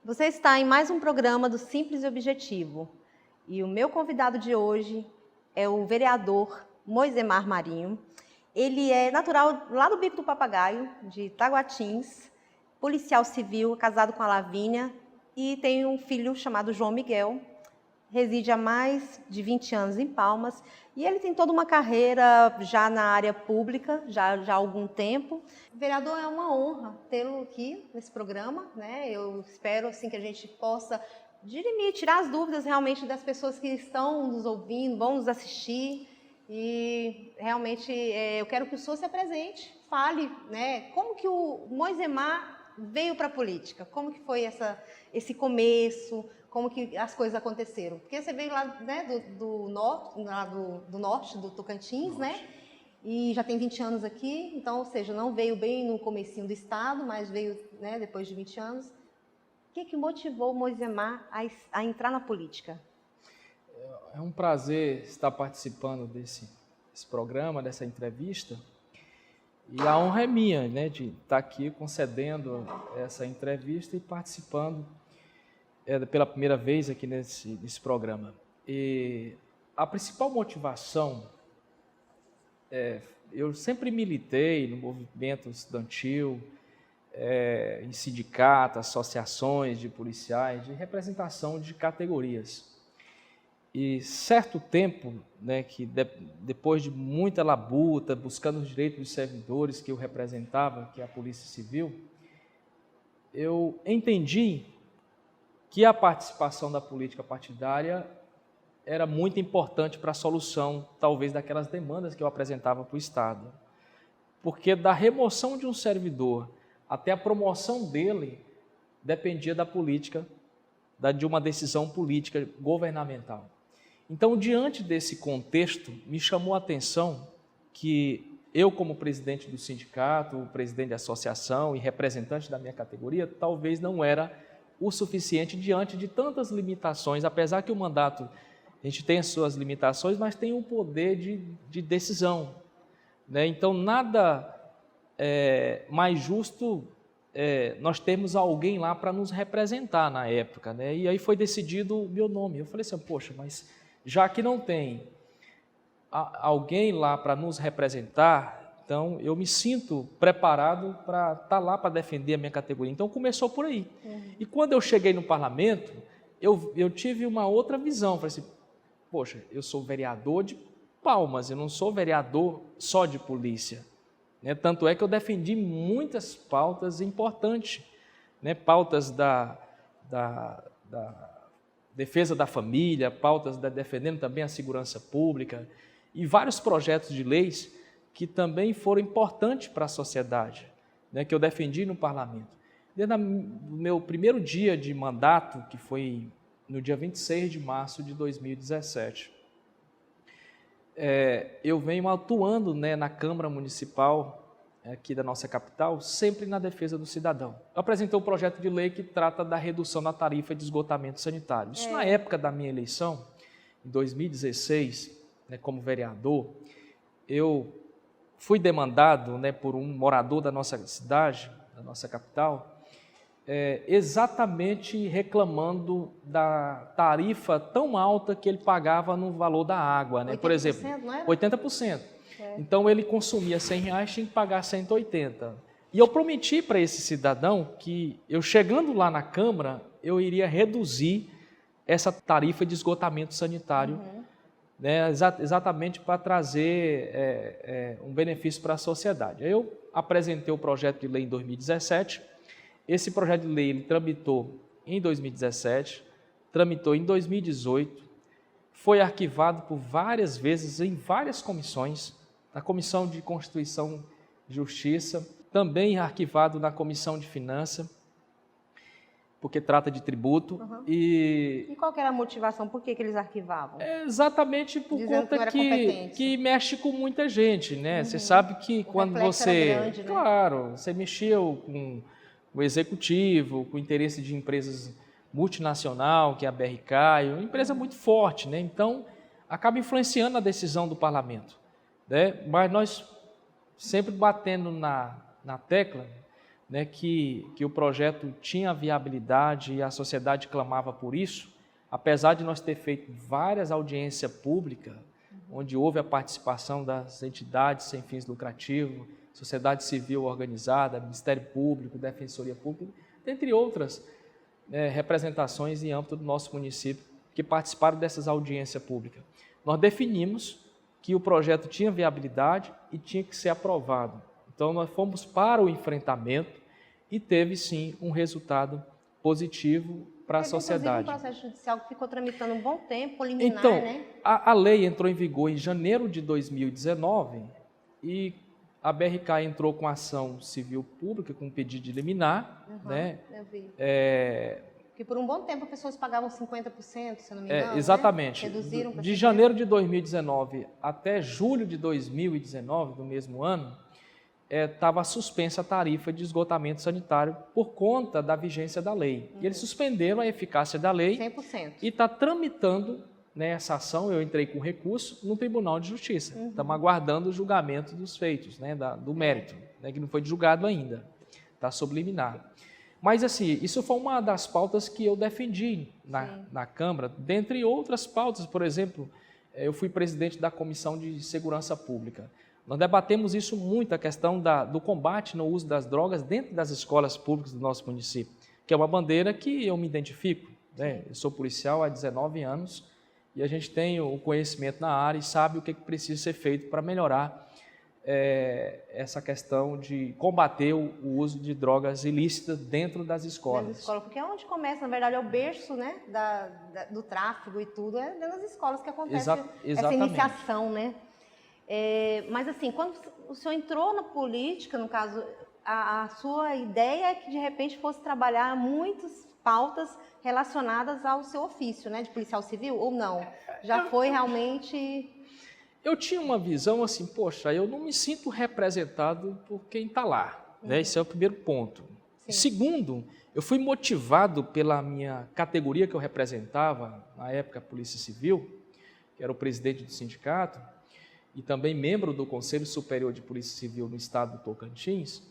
Você está em mais um programa do Simples e Objetivo. E o meu convidado de hoje é o vereador Moisemar Marinho. Ele é natural lá do Bico do Papagaio, de Taguatins, policial civil, casado com a Lavínia e tem um filho chamado João Miguel. Reside há mais de 20 anos em Palmas e ele tem toda uma carreira já na área pública, já há algum tempo. Vereador, é uma honra tê-lo aqui nesse programa, né? Eu espero assim, que a gente possa dirimir, tirar as dúvidas realmente das pessoas que estão nos ouvindo, vão nos assistir e realmente eu quero que o senhor se apresente, fale, né? Como que o Moisemar veio para a política? Como que foi esse começo? Como que as coisas aconteceram? Porque você veio lá, né, do norte, do Tocantins, né? E já tem 20 anos aqui, então, ou seja, não veio bem no comecinho do estado, mas veio, né, depois de 20 anos. O que motivou o Moisemar a entrar na política? É um prazer estar participando desse programa, dessa entrevista. E a honra é minha, né, de estar aqui concedendo essa entrevista e participando pela primeira vez aqui nesse programa. E a principal motivação eu sempre militei no movimento estudantil, em sindicatos, associações de policiais, de representação de categorias. E certo tempo, né, que depois de muita labuta, buscando os direitos dos servidores que eu representava, que é a Polícia Civil, eu entendi que a participação da política partidária era muito importante para a solução, talvez, daquelas demandas que eu apresentava para o Estado. Porque da remoção de um servidor até a promoção dele dependia da política, de uma decisão política governamental. Então, diante desse contexto, me chamou a atenção que eu, como presidente do sindicato, presidente da associação e representante da minha categoria, talvez não era o suficiente diante de tantas limitações, apesar que o mandato, a gente tem as suas limitações, mas tem um poder de decisão, né? Então, nada mais justo nós termos alguém lá para nos representar na época, né? E aí foi decidido o meu nome. Eu falei assim, poxa, mas já que não tem alguém lá para nos representar, então eu me sinto preparado para estar lá para defender a minha categoria. Então começou por aí. E quando eu cheguei no parlamento, eu tive uma outra visão. Falei assim, poxa, eu sou vereador de Palmas, eu não sou vereador só de polícia, né? Tanto é que eu defendi muitas pautas importantes, né? Pautas da defesa da família, pautas defendendo também a segurança pública e vários projetos de leis que também foram importantes para a sociedade, né, que eu defendi no parlamento. Desde o meu primeiro dia de mandato, que foi no dia 26 de março de 2017, eu venho atuando, né, na Câmara Municipal aqui da nossa capital, sempre na defesa do cidadão. Eu apresentei um projeto de lei que trata da redução da tarifa de esgotamento sanitário. Isso na época da minha eleição, em 2016, né, como vereador, eu fui demandado, né, por um morador da nossa cidade, da nossa capital, exatamente reclamando da tarifa tão alta que ele pagava no valor da água, né? Por exemplo, não era? 80%. Então ele consumia R$100, tinha que pagar 180. E eu prometi para esse cidadão que eu chegando lá na Câmara, eu iria reduzir essa tarifa de esgotamento sanitário, né, exatamente para trazer um benefício para a sociedade. Aí eu apresentei o projeto de lei em 2017, esse projeto de lei ele tramitou em 2017, tramitou em 2018, foi arquivado por várias vezes em várias comissões, na Comissão de Constituição e Justiça, também arquivado na Comissão de Finanças, porque trata de tributo. E qual que era a motivação? Por que eles arquivavam? Exatamente por Dizendo conta que mexe com muita gente, né? Você sabe que quando você... era grande, né? Claro, você mexeu com o executivo, com o interesse de empresas multinacional, que é a BRK, é uma empresa muito forte, né? Então, acaba influenciando a decisão do parlamento, né? Mas nós sempre batendo na tecla né, que o projeto tinha viabilidade e a sociedade clamava por isso, apesar de nós ter feito várias audiências públicas, onde houve a participação das entidades sem fins lucrativos, sociedade civil organizada, Ministério Público, Defensoria Pública, dentre outras representações em âmbito do nosso município que participaram dessas audiências públicas. Nós definimos que o projeto tinha viabilidade e tinha que ser aprovado. Então, nós fomos para o enfrentamento e teve, sim, um resultado positivo para a sociedade. Um processo judicial que ficou tramitando um bom tempo, liminar, então, né? A lei entrou em vigor em janeiro de 2019 e a BRK entrou com ação civil pública, com pedido de liminar, né? Eu vi. Porque por um bom tempo as pessoas pagavam 50%, se eu não me engano, exatamente. Né? Reduziram para de janeiro de 2019 até julho de 2019, do mesmo ano, estava suspensa a tarifa de esgotamento sanitário por conta da vigência da lei. E eles suspenderam a eficácia da lei 100%. e está tramitando, né, essa ação. Eu entrei com recurso no Tribunal de Justiça. Estamos aguardando o julgamento dos feitos, né, do mérito, né, que não foi julgado ainda. Está sob liminar. Mas, assim, isso foi uma das pautas que eu defendi na Câmara, dentre outras pautas. Por exemplo, eu fui presidente da Comissão de Segurança Pública. Nós debatemos isso muito, a questão do combate no uso das drogas dentro das escolas públicas do nosso município, que é uma bandeira que eu me identifico, né? Eu sou policial há 19 anos e a gente tem o conhecimento na área e sabe o que precisa ser feito para melhorar essa questão de combater o uso de drogas ilícitas dentro das escolas. Porque é onde começa, na verdade, é o berço, né, do tráfico e tudo, é dentro das escolas que acontece essa iniciação, né? Mas assim, quando o senhor entrou na política, no caso, a sua ideia é que de repente fosse trabalhar muitas pautas relacionadas ao seu ofício, né, de policial civil, ou não? Já foi realmente... Eu tinha uma visão assim, poxa, eu não me sinto representado por quem está lá, né? Esse é o primeiro ponto. Segundo, eu fui motivado pela minha categoria que eu representava, na época a Polícia Civil, que era o presidente do sindicato, e também membro do Conselho Superior de Polícia Civil no estado do Tocantins,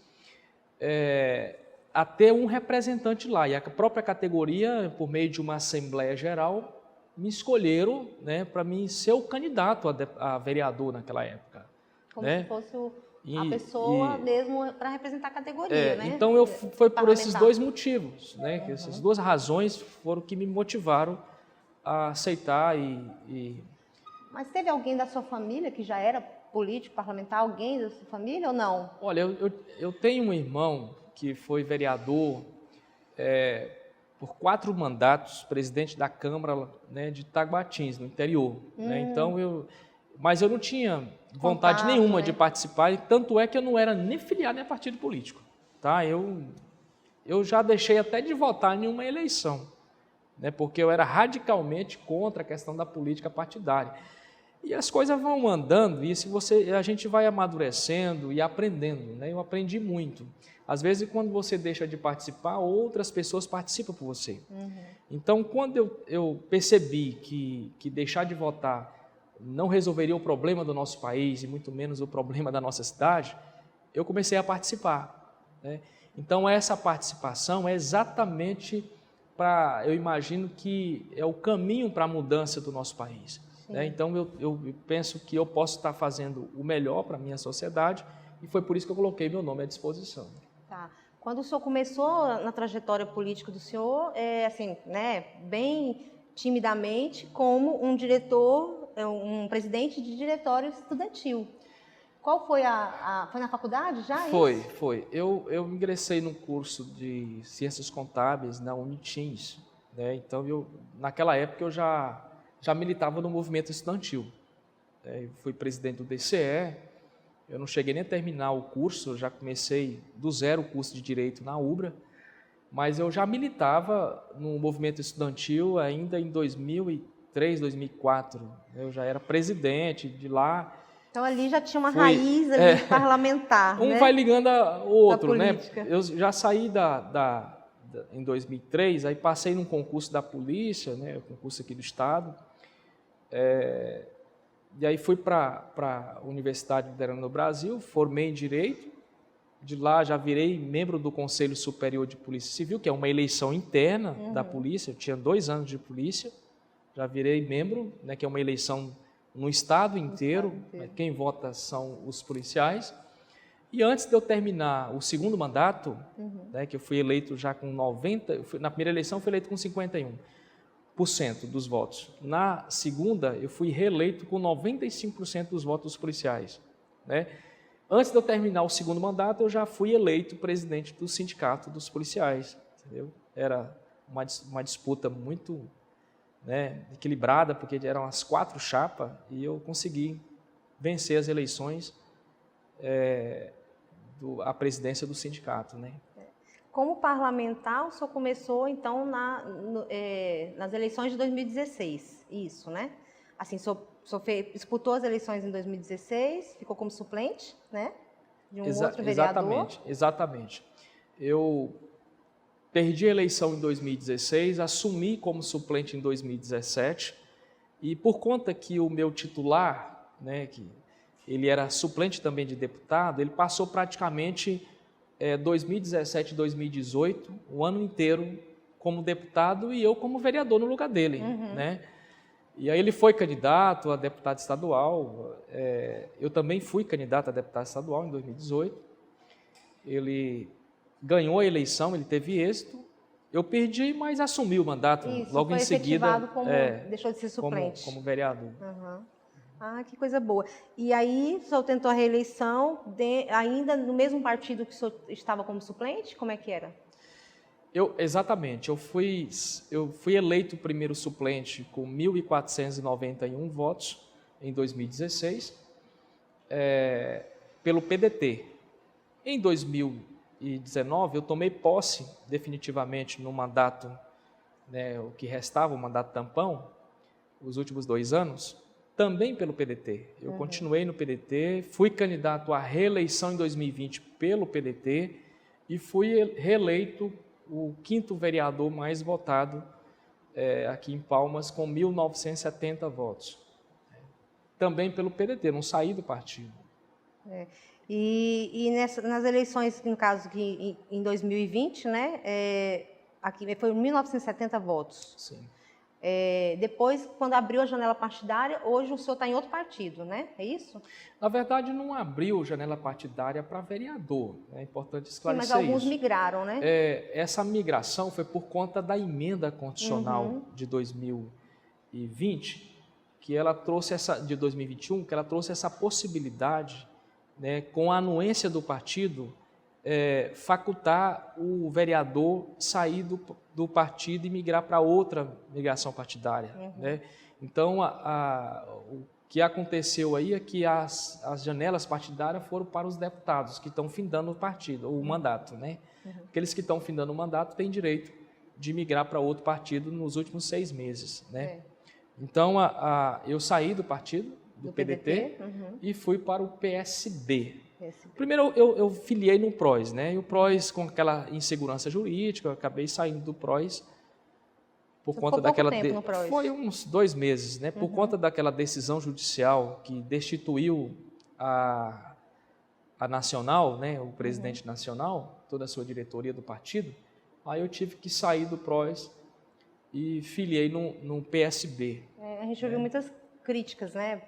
a ter um representante lá. E a própria categoria, por meio de uma Assembleia Geral, me escolheram, né, para mim ser o candidato a vereador naquela época. Como se fosse a pessoa mesmo para representar a categoria, né? Então, foi por esses dois motivos, né, que essas duas razões foram que me motivaram a aceitar Mas teve alguém da sua família que já era político, parlamentar, alguém da sua família ou não? Olha, eu tenho um irmão que foi vereador por 4 mandatos, presidente da Câmara, né, de Taguatins, no interior. Né? Então, mas eu não tinha vontade nenhuma de participar, e tanto é que eu não era nem filiado em partido político. Tá? Eu já deixei até de votar em uma eleição, né, porque eu era radicalmente contra a questão da política partidária. E as coisas vão andando, e a gente vai amadurecendo e aprendendo. Né? Eu aprendi muito. Às vezes, quando você deixa de participar, outras pessoas participam por você. Então, quando eu percebi que deixar de votar não resolveria o problema do nosso país, e muito menos o problema da nossa cidade, eu comecei a participar. Né? Então, essa participação é exatamente eu imagino que é o caminho para a mudança do nosso país. Né? Então, eu penso que eu posso estar fazendo o melhor para a minha sociedade, e foi por isso que eu coloquei meu nome à disposição. Tá. Quando o senhor começou na trajetória política do senhor, assim, né, bem timidamente, como um diretor, um presidente de diretório estudantil. Qual foi foi na faculdade já? Foi. Eu ingressei no curso de Ciências Contábeis na Unitins, né? Então, naquela época eu já militava no movimento estudantil. Eu fui presidente do DCE. Eu não cheguei nem a terminar o curso, eu já comecei do zero o curso de Direito na UBRA, mas eu já militava no movimento estudantil ainda em 2003, 2004. Eu já era presidente de lá. Então, ali já tinha uma raiz ali parlamentar, Um né? vai ligando ao outro, né? Política. Eu já saí em 2003, aí passei num concurso da polícia, né? Concurso aqui do estado. E aí fui para a Universidade Federal do Brasil, formei em Direito. De lá já virei membro do Conselho Superior de Polícia Civil, que é uma eleição interna da polícia. Eu tinha 2 anos de polícia, já virei membro, né, que é uma eleição no estado inteiro. Quem vota são os policiais. E antes de eu terminar o segundo mandato, né, que eu fui eleito já com 90%, na primeira eleição eu fui eleito com 51% dos votos. Na segunda, eu fui reeleito com 95% dos votos dos policiais, né? Antes de eu terminar o segundo mandato, eu já fui eleito presidente do sindicato dos policiais, entendeu? Era uma disputa muito, né, equilibrada, porque eram as 4 chapas, e eu consegui vencer as eleições, a presidência do sindicato, né? Como parlamentar, o senhor começou, então, nas eleições de 2016, isso, né? Assim, o senhor disputou as eleições em 2016, ficou como suplente, né? De um outro vereador. Exatamente. Eu perdi a eleição em 2016, assumi como suplente em 2017, e por conta que o meu titular, né, que ele era suplente também de deputado, ele passou praticamente 2017 e 2018, o ano inteiro como deputado e eu como vereador no lugar dele, né? E aí ele foi candidato a deputado estadual, eu também fui candidato a deputado estadual em 2018, ele ganhou a eleição, ele teve êxito, eu perdi, mas assumi o mandato. Isso, logo foi em seguida, efetivado como, deixou de ser suplente. como vereador. Ah, que coisa boa. E aí, o senhor tentou a reeleição ainda no mesmo partido que o senhor estava como suplente? Como é que era? Exatamente. Eu fui eleito primeiro suplente com 1.491 votos em 2016, pelo PDT. Em 2019, eu tomei posse definitivamente no mandato, né, o que restava, o mandato tampão, os últimos 2 anos, também pelo PDT. Eu continuei no PDT, fui candidato à reeleição em 2020 pelo PDT e fui reeleito o 5º vereador mais votado aqui em Palmas, com 1.970 votos. Também pelo PDT, não saí do partido. E nas eleições, no caso, que em 2020, né, aqui foi 1.970 votos. Sim. Depois, quando abriu a janela partidária, hoje o senhor está em outro partido, né? É isso? Na verdade, não abriu janela partidária para vereador. É importante esclarecer isso. Sim, mas alguns migraram, né? Essa migração foi por conta da emenda constitucional de 2020, que ela trouxe de 2021, que ela trouxe essa possibilidade, né, com a anuência do partido, facultar o vereador sair do partido e migrar para outra migração partidária. Né? Então, o que aconteceu aí é que as janelas partidárias foram para os deputados que estão findando o partido, o mandato. Né? Aqueles que estão findando o mandato têm direito de migrar para outro partido nos últimos 6 meses. Né? Então, eu saí do partido, do PDT, e fui para o PSB. Primeiro, eu filiei no PROS, né? E o PROS, com aquela insegurança jurídica, eu acabei saindo do PROS por conta daquela... Foi uns 2 meses, né? Por conta daquela decisão judicial que destituiu a Nacional, né? O presidente nacional, toda a sua diretoria do partido. Aí eu tive que sair do PROS e filiei no PSB. A gente ouviu muitas críticas, né?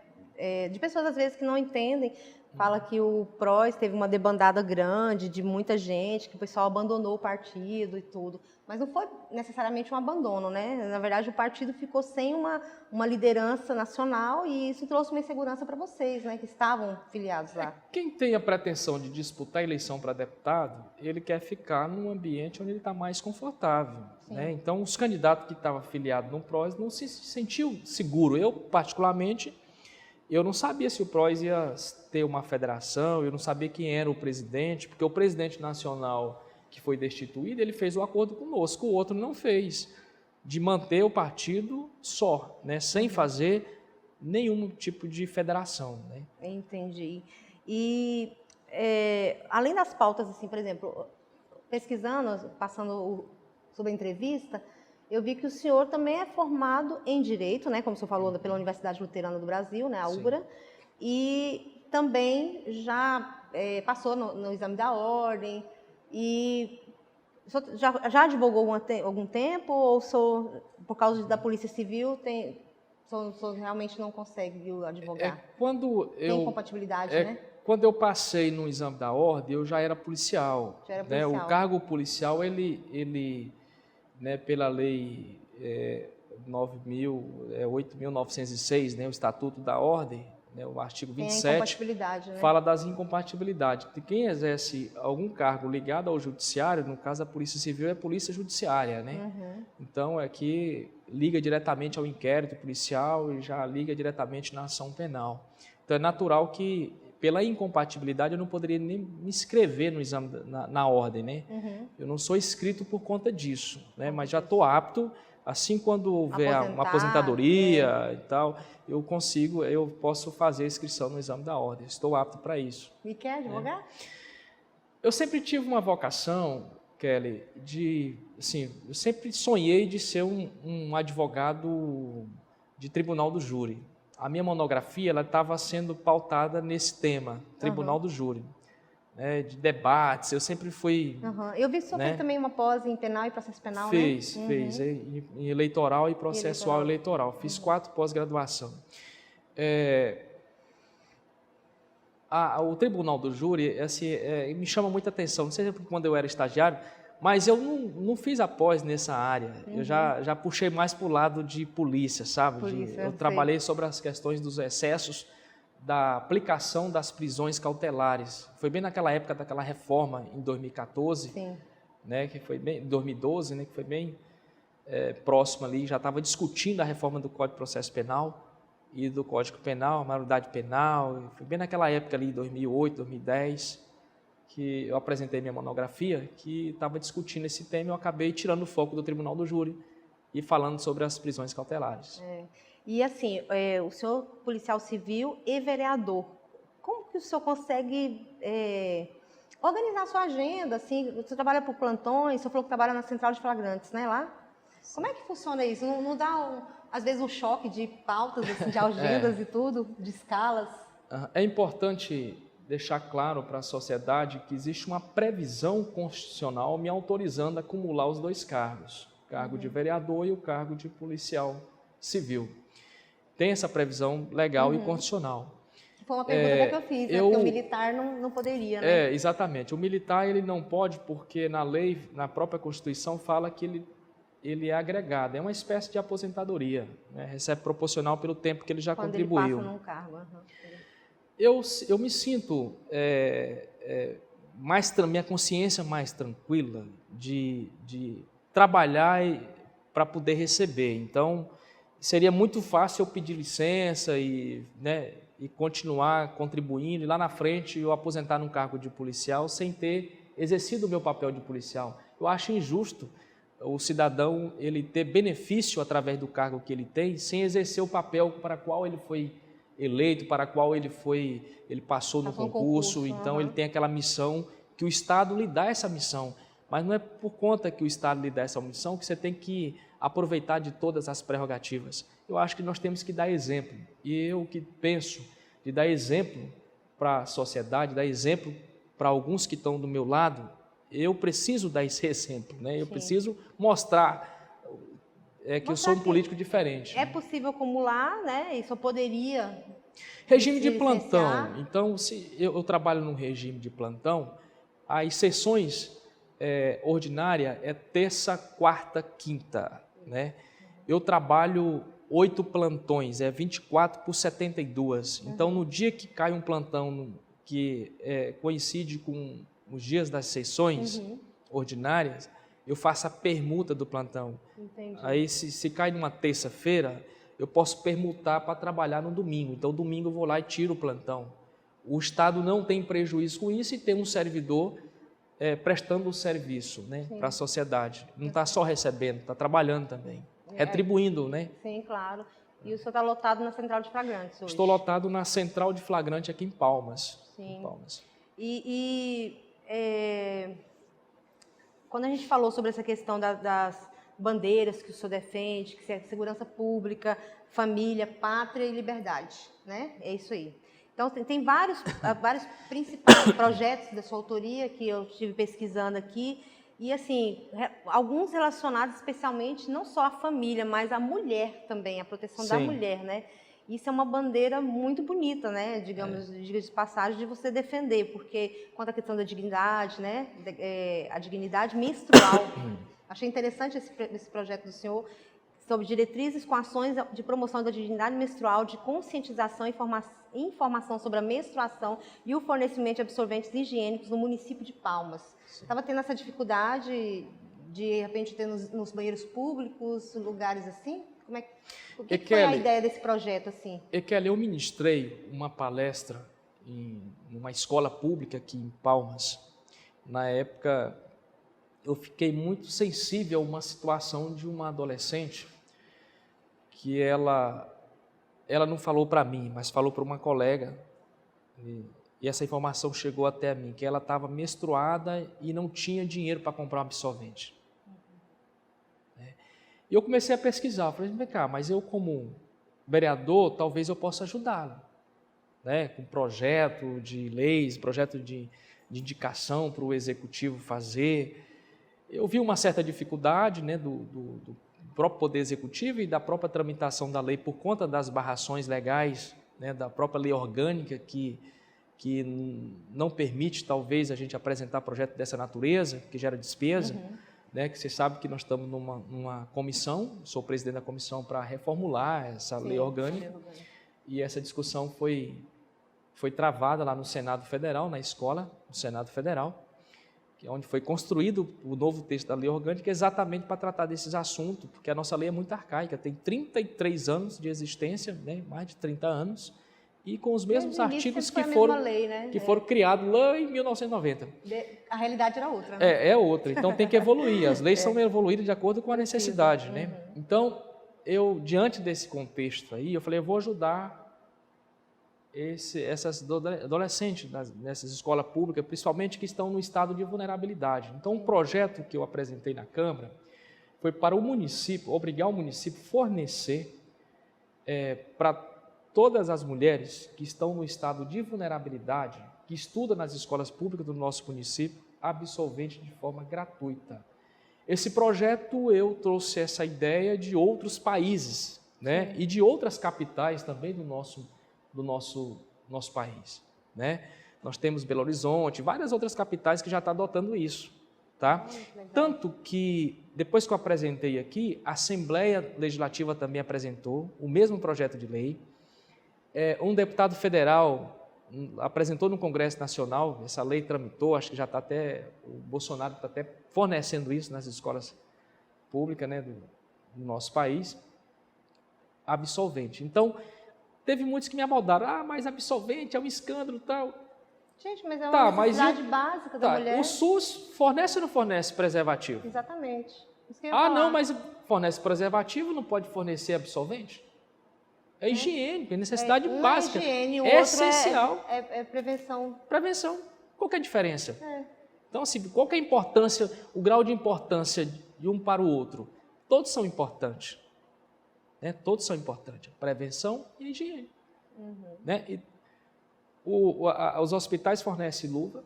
De pessoas, às vezes, que não entendem. Fala que o PROS teve uma debandada grande de muita gente, que o pessoal abandonou o partido e tudo. Mas não foi necessariamente um abandono, né? Na verdade, o partido ficou sem uma liderança nacional e isso trouxe uma insegurança para vocês, né? Que estavam filiados lá. Quem tem a pretensão de disputar a eleição para deputado, ele quer ficar num ambiente onde ele está mais confortável. Né? Então, os candidatos que estavam filiados no PROS não se sentiu seguro. Eu, particularmente... Eu não sabia se o PROS ia ter uma federação, eu não sabia quem era o presidente, porque o presidente nacional que foi destituído, ele fez o acordo conosco, o outro não fez, de manter o partido só, né, sem fazer nenhum tipo de federação. Né? Entendi. E, além das pautas, assim, por exemplo, pesquisando, passando sobre a entrevista, eu vi que o senhor também é formado em Direito, né, como o senhor falou, pela Universidade Luterana do Brasil, né, a UBRA, e também já passou no exame da ordem. E o senhor já advogou algum tempo ou por causa da Polícia Civil, o senhor realmente não consegue, viu, advogar? Tem incompatibilidade, né? Quando eu passei no exame da ordem, eu já era policial. Já era né? policial. O cargo policial, ele né, pela lei 8.906, né, o Estatuto da Ordem, né, o artigo 27, né? fala das incompatibilidades. De quem exerce algum cargo ligado ao judiciário, no caso a Polícia Civil, é a Polícia Judiciária. Né? Então, aqui liga diretamente ao inquérito policial e já liga diretamente na ação penal. Então, é natural que, pela incompatibilidade, eu não poderia nem me inscrever no exame na ordem. Né? Eu não sou inscrito por conta disso, né? Mas já estou apto. Assim, quando houver uma aposentadoria e tal, eu posso fazer a inscrição no exame da ordem. Estou apto para isso. E quer advogar? Eu sempre tive uma vocação, Kelly, eu sempre sonhei de ser um advogado de tribunal do júri. A minha monografia estava sendo pautada nesse tema, tribunal do júri. De debates, eu sempre fui... Eu vi que o senhor fez também uma pós em penal e processo penal, Fiz, em eleitoral e processual eleitoral. Fiz 4 pós-graduação. O Tribunal do Júri me chama muita atenção, não sei se quando eu era estagiário, mas eu não fiz a pós nessa área. Eu já puxei mais para o lado de polícia, sabe? Eu trabalhei sobre as questões dos excessos da aplicação das prisões cautelares. Foi bem naquela época daquela reforma em 2014, né, que foi bem 2012, né, que foi bem próximo ali, já estava discutindo a reforma do Código de Processo Penal e do Código Penal, a maioridade penal. Foi bem naquela época ali, 2008, 2010, que eu apresentei minha monografia, que estava discutindo esse tema e eu acabei tirando o foco do Tribunal do Júri e falando sobre as prisões cautelares. E assim, o senhor policial civil e vereador, como que o senhor consegue organizar a sua agenda? Assim, você trabalha por plantões, o senhor falou que trabalha na central de flagrantes, né, lá? Como é que funciona isso? Não dá, às vezes, um choque de pautas, assim, de agendas e tudo, de escalas? É importante deixar claro para a sociedade que existe uma previsão constitucional me autorizando a acumular os 2 cargos, o cargo de vereador e o cargo de policial civil. Tem essa previsão legal e constitucional. Foi uma pergunta que eu fiz, né? Porque o militar não poderia, né? Exatamente. O militar ele não pode porque na lei, na própria Constituição, fala que ele é agregado. É uma espécie de aposentadoria, né? Recebe proporcional pelo tempo que ele já contribuiu. Ele passa num cargo. Eu me sinto minha consciência mais tranquila de trabalhar para poder receber. Então, seria muito fácil eu pedir licença e continuar contribuindo, e lá na frente eu aposentar num cargo de policial sem ter exercido o meu papel de policial. Eu acho injusto o cidadão ele ter benefício através do cargo que ele tem, sem exercer o papel para qual ele foi eleito, para qual ele passou no concurso. Então ele tem aquela missão que o Estado lhe dá essa missão. Mas não é por conta que o Estado lhe dá essa missão que você tem que aproveitar de todas as prerrogativas. Eu acho que nós temos que dar exemplo. E eu que penso de dar exemplo para a sociedade, dar exemplo para alguns que estão do meu lado, eu preciso dar esse exemplo, né? Eu preciso mostrar que eu sou um político diferente. É possível acumular, né? Isso eu poderia... Regime de plantão. Então, se eu trabalho num regime de plantão, as sessões ordinárias é terça, quarta, quinta, né? Eu trabalho 8 plantões, 24 por 72. Então, no dia que cai um plantão que coincide com os dias das sessões ordinárias, eu faço a permuta do plantão. Entendi. Aí, se cai numa terça-feira, eu posso permutar para trabalhar no domingo. Então, domingo eu vou lá e tiro o plantão. O Estado não tem prejuízo com isso e tem um servidor prestando o serviço, né, para a sociedade. Não está só recebendo, está trabalhando também. Retribuindo, né? Sim, claro. E o senhor está lotado na Central de Flagrantes hoje? Estou lotado na Central de Flagrante aqui em Palmas. Sim. Em Palmas. Quando a gente falou sobre essa questão das bandeiras que o senhor defende, que é segurança pública, família, pátria e liberdade, né? É isso aí. Então, tem vários principais projetos da sua autoria que eu estive pesquisando aqui, e assim, alguns relacionados especialmente não só à família, mas à mulher também, à proteção da mulher, né? Isso é uma bandeira muito bonita, né? Digamos, diga de passagem, de você defender, porque quanto à questão da dignidade, né? A dignidade menstrual. Achei interessante esse projeto do senhor, sobre diretrizes com ações de promoção da dignidade menstrual, de conscientização e informação sobre a menstruação e o fornecimento de absorventes higiênicos no município de Palmas. Estava tendo essa dificuldade de repente, ter nos banheiros públicos, lugares assim? O que foi a ideia desse projeto assim? Eu ministrei uma palestra em uma escola pública aqui em Palmas. Na época, eu fiquei muito sensível a uma situação de uma adolescente que ela não falou para mim, mas falou para uma colega, e essa informação chegou até mim, que ela estava menstruada e não tinha dinheiro para comprar um absorvente. E eu comecei a pesquisar, falei, vem cá, mas eu como vereador, talvez eu possa ajudá-la, né? Com projeto de leis, projeto de indicação para o executivo fazer. Eu vi uma certa dificuldade, né, do próprio Poder Executivo e da própria tramitação da lei por conta das barrações legais, né, da própria lei orgânica que não permite, talvez, a gente apresentar projeto dessa natureza, que gera despesa, né, que você sabe que nós estamos numa comissão, sou presidente da comissão para reformular essa lei orgânica, e essa discussão foi travada lá no Senado Federal, na escola do Senado Federal, que é onde foi construído o novo texto da lei orgânica exatamente para tratar desses assuntos, porque a nossa lei é muito arcaica, tem 33 anos de existência, né, mais de 30 anos, e com os mesmos artigos que foram criados lá em 1990. A realidade era outra, né? É outra, então tem que evoluir, as leis são evoluídas de acordo com a necessidade, né? Então, diante desse contexto aí, eu falei, eu vou ajudar essas adolescentes nessas escolas públicas, principalmente que estão no estado de vulnerabilidade. Então, o projeto que eu apresentei na Câmara foi para o município, obrigar o município a fornecer para todas as mulheres que estão no estado de vulnerabilidade, que estudam nas escolas públicas do nosso município, absorvente de forma gratuita. Esse projeto, eu trouxe essa ideia de outros países, né? E de outras capitais também do nosso país, né? Nós temos Belo Horizonte, várias outras capitais que já estão adotando isso, tá? Tanto que, depois que eu apresentei aqui, a Assembleia Legislativa também apresentou o mesmo projeto de lei. Um deputado federal apresentou no Congresso Nacional, essa lei tramitou, acho que já está até, o Bolsonaro está até fornecendo isso nas escolas públicas, né, do nosso país, absolvente. Então, teve muitos que me abordaram, mas absolvente é um escândalo e tal. Gente, mas é uma necessidade básica da mulher. O SUS fornece ou não fornece preservativo? Exatamente. Não, mas fornece preservativo, não pode fornecer absolvente? É higiênico, é necessidade básica. Higiene, é essencial. É prevenção. Prevenção. Qual que é a diferença? Então, assim, qual que é a importância, o grau de importância de um para o outro? Todos são importantes. Né? Todos são importantes. Prevenção e higiene. Né? E os hospitais fornecem luva,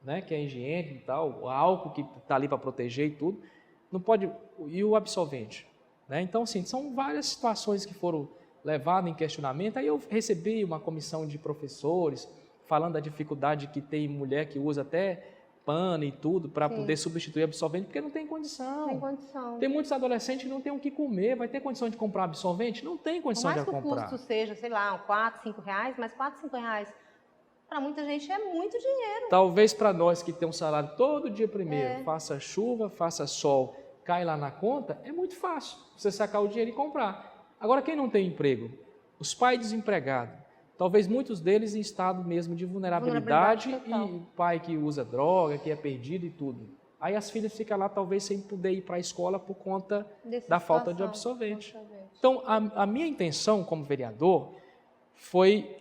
né? Que é higiene e tal, o álcool que está ali para proteger e tudo. Não pode, e o absorvente. Né? Então, assim, são várias situações que foram levadas em questionamento. Aí eu recebi uma comissão de professores falando da dificuldade que tem mulher que usa até pano e tudo para poder substituir absorvente, porque não tem condição. Tem muitos adolescentes que não têm o que comer, vai ter condição de comprar absorvente? Não tem condição de comprar. Por mais que o custo seja, sei lá, R$4, R$5, mas R$4, R$5, para muita gente é muito dinheiro. Talvez para nós que tem um salário todo dia primeiro, faça chuva, faça sol, cai lá na conta, é muito fácil você sacar o dinheiro e comprar. Agora, quem não tem emprego? Os pais desempregados, talvez muitos deles em estado mesmo de vulnerabilidade e pai que usa droga, que é perdido e tudo. Aí as filhas ficam lá talvez sem poder ir para a escola por conta da falta de absorvente. Então, a minha intenção como vereador foi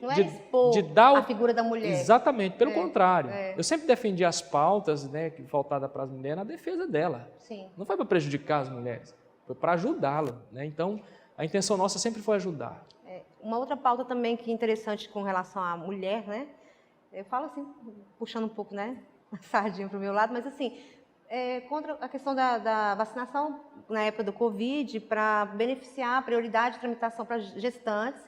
de dar a figura da mulher. Exatamente, pelo contrário. Eu sempre defendi as pautas, né, voltadas para as mulheres na defesa dela. Não foi para prejudicar as mulheres, foi para ajudá-las. Né? Então, a intenção nossa sempre foi ajudar. Uma outra pauta também que é interessante com relação à mulher, né? Eu falo assim, puxando um pouco, né, a sardinha para o meu lado, mas assim, contra a questão da vacinação na época do Covid, para beneficiar a prioridade de tramitação para gestantes,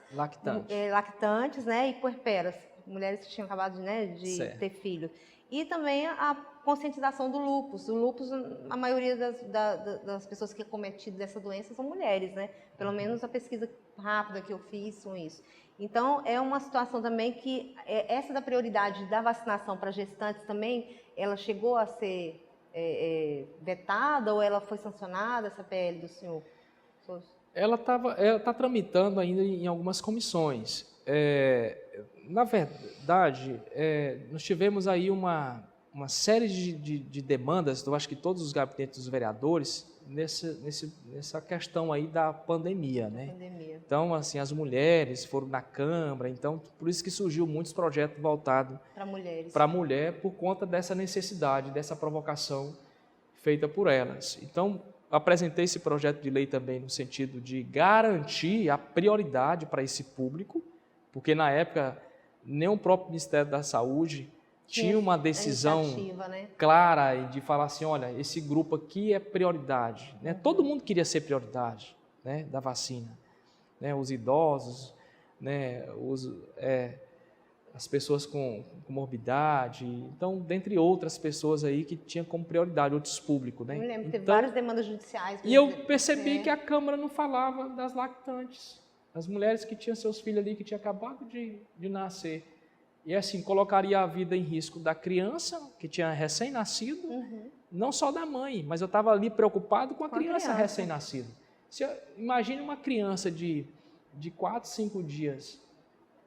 lactantes, né, e puerperas, mulheres que tinham acabado de ter filho. E também a conscientização do lúpus. O lúpus, a maioria das pessoas que é cometido dessa doença são mulheres, né? Pelo menos a pesquisa rápida que eu fiz com isso. Então, é uma situação também que essa da prioridade da vacinação para gestantes também, ela chegou a ser vetada ou ela foi sancionada, essa PL do senhor? Ela está tramitando ainda em algumas comissões. Na verdade, nós tivemos aí uma série de demandas, eu acho que todos os gabinetes dos vereadores, nessa questão aí da pandemia, né? Então, assim, as mulheres foram na Câmara, então, por isso que surgiu muitos projetos voltados para a mulher, por conta dessa necessidade, dessa provocação feita por elas. Então, apresentei esse projeto de lei também no sentido de garantir a prioridade para esse público, porque na época nem o próprio Ministério da Saúde tinha uma decisão clara de falar assim, olha, esse grupo aqui é prioridade. Né? Todo mundo queria ser prioridade, né, da vacina. Né? Os idosos, né, as pessoas com morbidade, então, dentre outras pessoas aí que tinham como prioridade, outros públicos. Né? Eu me lembro, teve várias demandas judiciais. E eu percebi que a Câmara não falava das lactantes, as mulheres que tinham seus filhos ali, que tinham acabado de nascer. E assim, colocaria a vida em risco da criança, que tinha recém-nascido, não só da mãe, mas eu estava ali preocupado com a criança recém-nascida. Imagine uma criança de 4, 5 dias,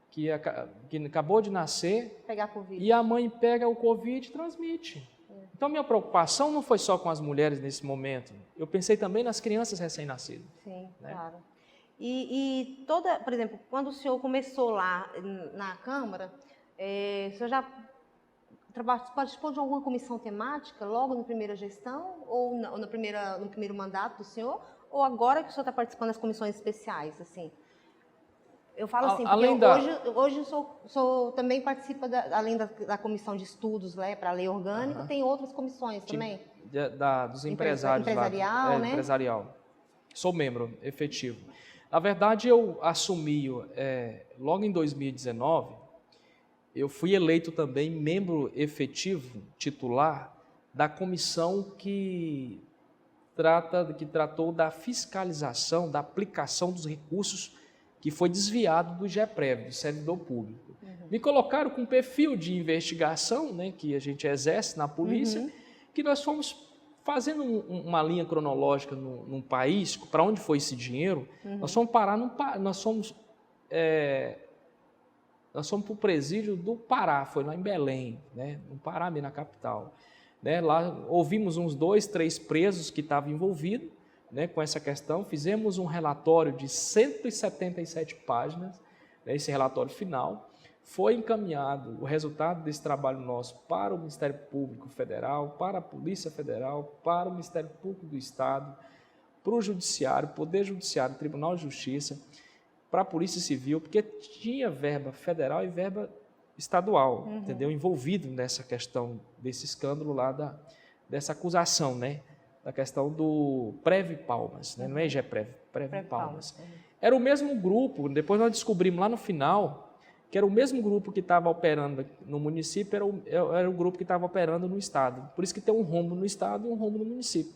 que acabou de nascer, pegar COVID. E a mãe pega o Covid e transmite. Então, minha preocupação não foi só com as mulheres nesse momento, eu pensei também nas crianças recém-nascidas. Sim, né? Claro. E por exemplo, quando o senhor começou lá na Câmara, o senhor já participou de alguma comissão temática logo na primeira gestão ou no primeiro mandato do senhor? Ou agora que o senhor está participando das comissões especiais, assim? Eu falo assim, porque hoje o senhor também participa, além da comissão de estudos, né, para a lei orgânica, tem outras comissões também? Dos empresários empresarial, né? Empresarial. Sou membro efetivo. Na verdade, eu assumi, logo em 2019, eu fui eleito também membro efetivo, titular, da comissão que tratou da fiscalização, da aplicação dos recursos que foi desviado do GEPREV, do servidor público. Me colocaram com perfil de investigação, né, que a gente exerce na polícia, que nós fomos fazendo uma linha cronológica num país, para onde foi esse dinheiro, nós fomos parar nós fomos para o presídio do Pará, foi lá em Belém, né, no Pará, na capital. Né, lá ouvimos uns 2, 3 presos que estavam envolvidos, né, com essa questão, fizemos um relatório de 177 páginas, né, esse relatório final, foi encaminhado o resultado desse trabalho nosso para o Ministério Público Federal, para a Polícia Federal, para o Ministério Público do Estado, para o Judiciário, Poder Judiciário, Tribunal de Justiça, para a Polícia Civil, porque tinha verba federal e verba estadual, entendeu? Envolvido nessa questão desse escândalo lá, dessa acusação, né? Da questão do Prev-Palmas, né? Não é GEPREV, Prev-Palmas. Era o mesmo grupo, depois nós descobrimos lá no final, que era o mesmo grupo que estava operando no município, era o grupo que estava operando no Estado. Por isso que tem um rombo no Estado e um rombo no município.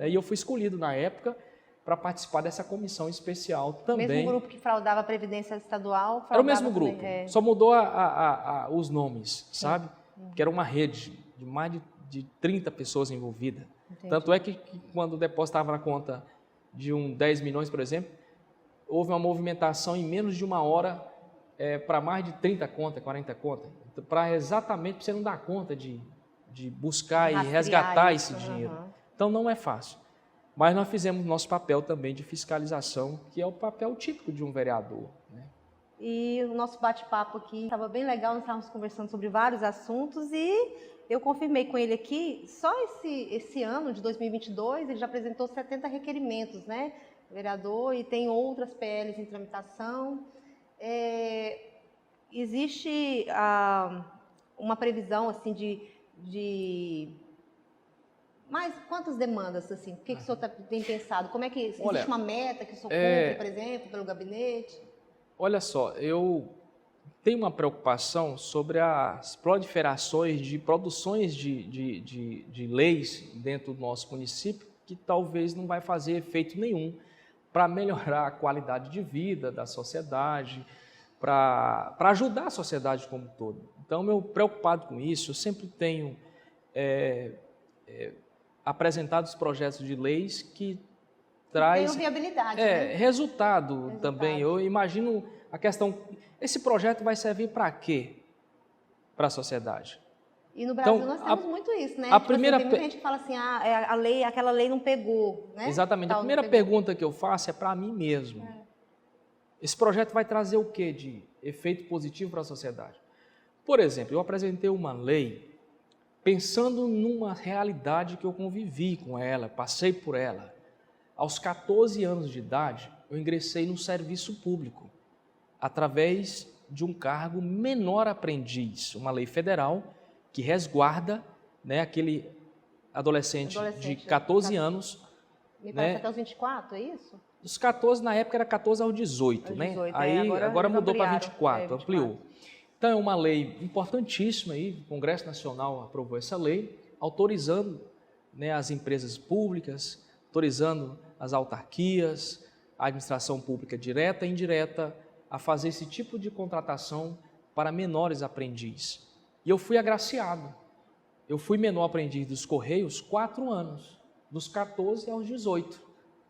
E eu fui escolhido na época para participar dessa comissão especial também. O mesmo grupo que fraudava a Previdência Estadual? Era o mesmo grupo, só mudou os nomes, sabe? Que era uma rede de mais de 30 pessoas envolvidas. Entendi. Tanto é que quando depositava na conta de 10 milhões, por exemplo, houve uma movimentação em menos de uma hora para mais de 30 contas, 40 contas, para exatamente você não dar conta de buscar e resgatar esse dinheiro. Então não é fácil. Mas nós fizemos nosso papel também de fiscalização, que é o papel típico de um vereador. Né? E o nosso bate-papo aqui estava bem legal, nós estávamos conversando sobre vários assuntos e eu confirmei com ele aqui, só esse ano de 2022, ele já apresentou 70 requerimentos, né, vereador, e tem outras PLs em tramitação. existe uma previsão assim mas quantas demandas, assim? O que o senhor tem pensado? Como é que existe uma meta que o senhor cumpre, por exemplo, pelo gabinete? Olha só, eu tenho uma preocupação sobre as proliferações de produções de leis dentro do nosso município que talvez não vai fazer efeito nenhum para melhorar a qualidade de vida da sociedade, para ajudar a sociedade como um todo. Então, eu preocupado com isso, eu sempre tenho apresentado os projetos de leis que traz viabilidade, né? resultado também. Eu imagino a questão, esse projeto vai servir para quê? Para a sociedade. E no Brasil nós temos muito isso, né? Tem muita gente que fala assim, aquela lei não pegou, né? Exatamente. A primeira pergunta que eu faço é para mim mesmo. Esse projeto vai trazer o quê de efeito positivo para a sociedade? Por exemplo, eu apresentei uma lei pensando numa realidade que eu convivi com ela, passei por ela. Aos 14 anos de idade, eu ingressei no serviço público, através de um cargo menor aprendiz, uma lei federal que resguarda, né, aquele adolescente de 14 anos. Me parece até os 24, é isso? Dos 14, na época era 14 aos 18, né? Aí agora mudou para 24, ampliou. Então é uma lei importantíssima, aí, o Congresso Nacional aprovou essa lei, autorizando, né, as empresas públicas, autorizando as autarquias, a administração pública direta e indireta, a fazer esse tipo de contratação para menores aprendizes. E eu fui agraciado. Eu fui menor aprendiz dos Correios 4 anos, dos 14 aos 18.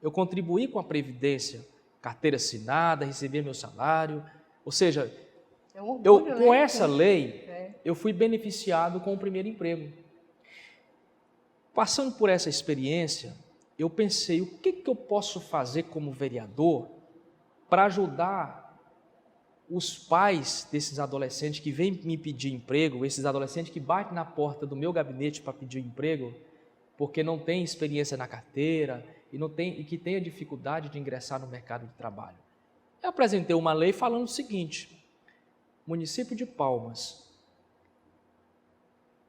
Eu contribuí com a Previdência, carteira assinada, recebi meu salário. Ou seja, com essa lei, eu fui beneficiado com o primeiro emprego. Passando por essa experiência, eu pensei, o que eu posso fazer como vereador para ajudar os pais desses adolescentes que vêm me pedir emprego, esses adolescentes que batem na porta do meu gabinete para pedir emprego, porque não tem experiência na carteira e que tenha dificuldade de ingressar no mercado de trabalho. Eu apresentei uma lei falando o seguinte: município de Palmas,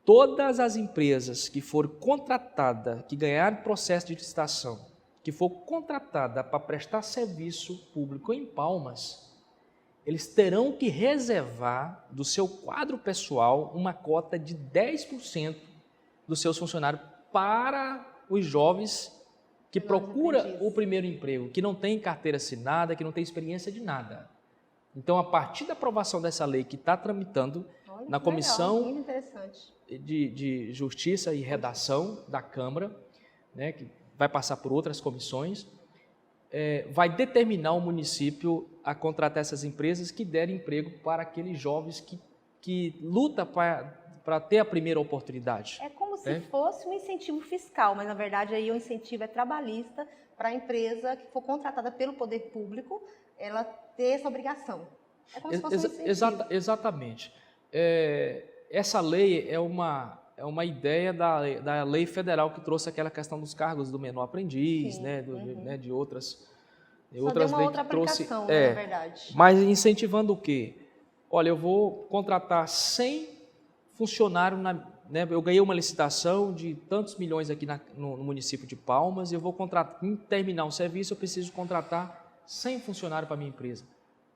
todas as empresas que forem contratadas, que ganharem processo de licitação, que for contratada para prestar serviço público em Palmas, eles terão que reservar do seu quadro pessoal uma cota de 10% dos seus funcionários para os jovens que procuram o primeiro emprego, que não tem carteira assinada, que não tem experiência de nada. Então, a partir da aprovação dessa lei que está tramitando na Comissão de Justiça e Redação da Câmara, né, que vai passar por outras comissões, vai determinar o município a contratar essas empresas que derem emprego para aqueles jovens que lutam para ter a primeira oportunidade. É como se fosse um incentivo fiscal, mas na verdade aí o incentivo é trabalhista para a empresa que for contratada pelo poder público, ela ter essa obrigação. É como se fosse um incentivo. Exatamente. Essa lei é uma ideia da lei federal que trouxe aquela questão dos cargos do menor aprendiz, sim, né, de outras leis outra que trouxe, na verdade. Mas incentivando o quê? Olha, eu vou contratar 100 funcionários, né, eu ganhei uma licitação de tantos milhões aqui no município de Palmas, e eu vou terminar um serviço, eu preciso contratar 100 funcionários para a minha empresa.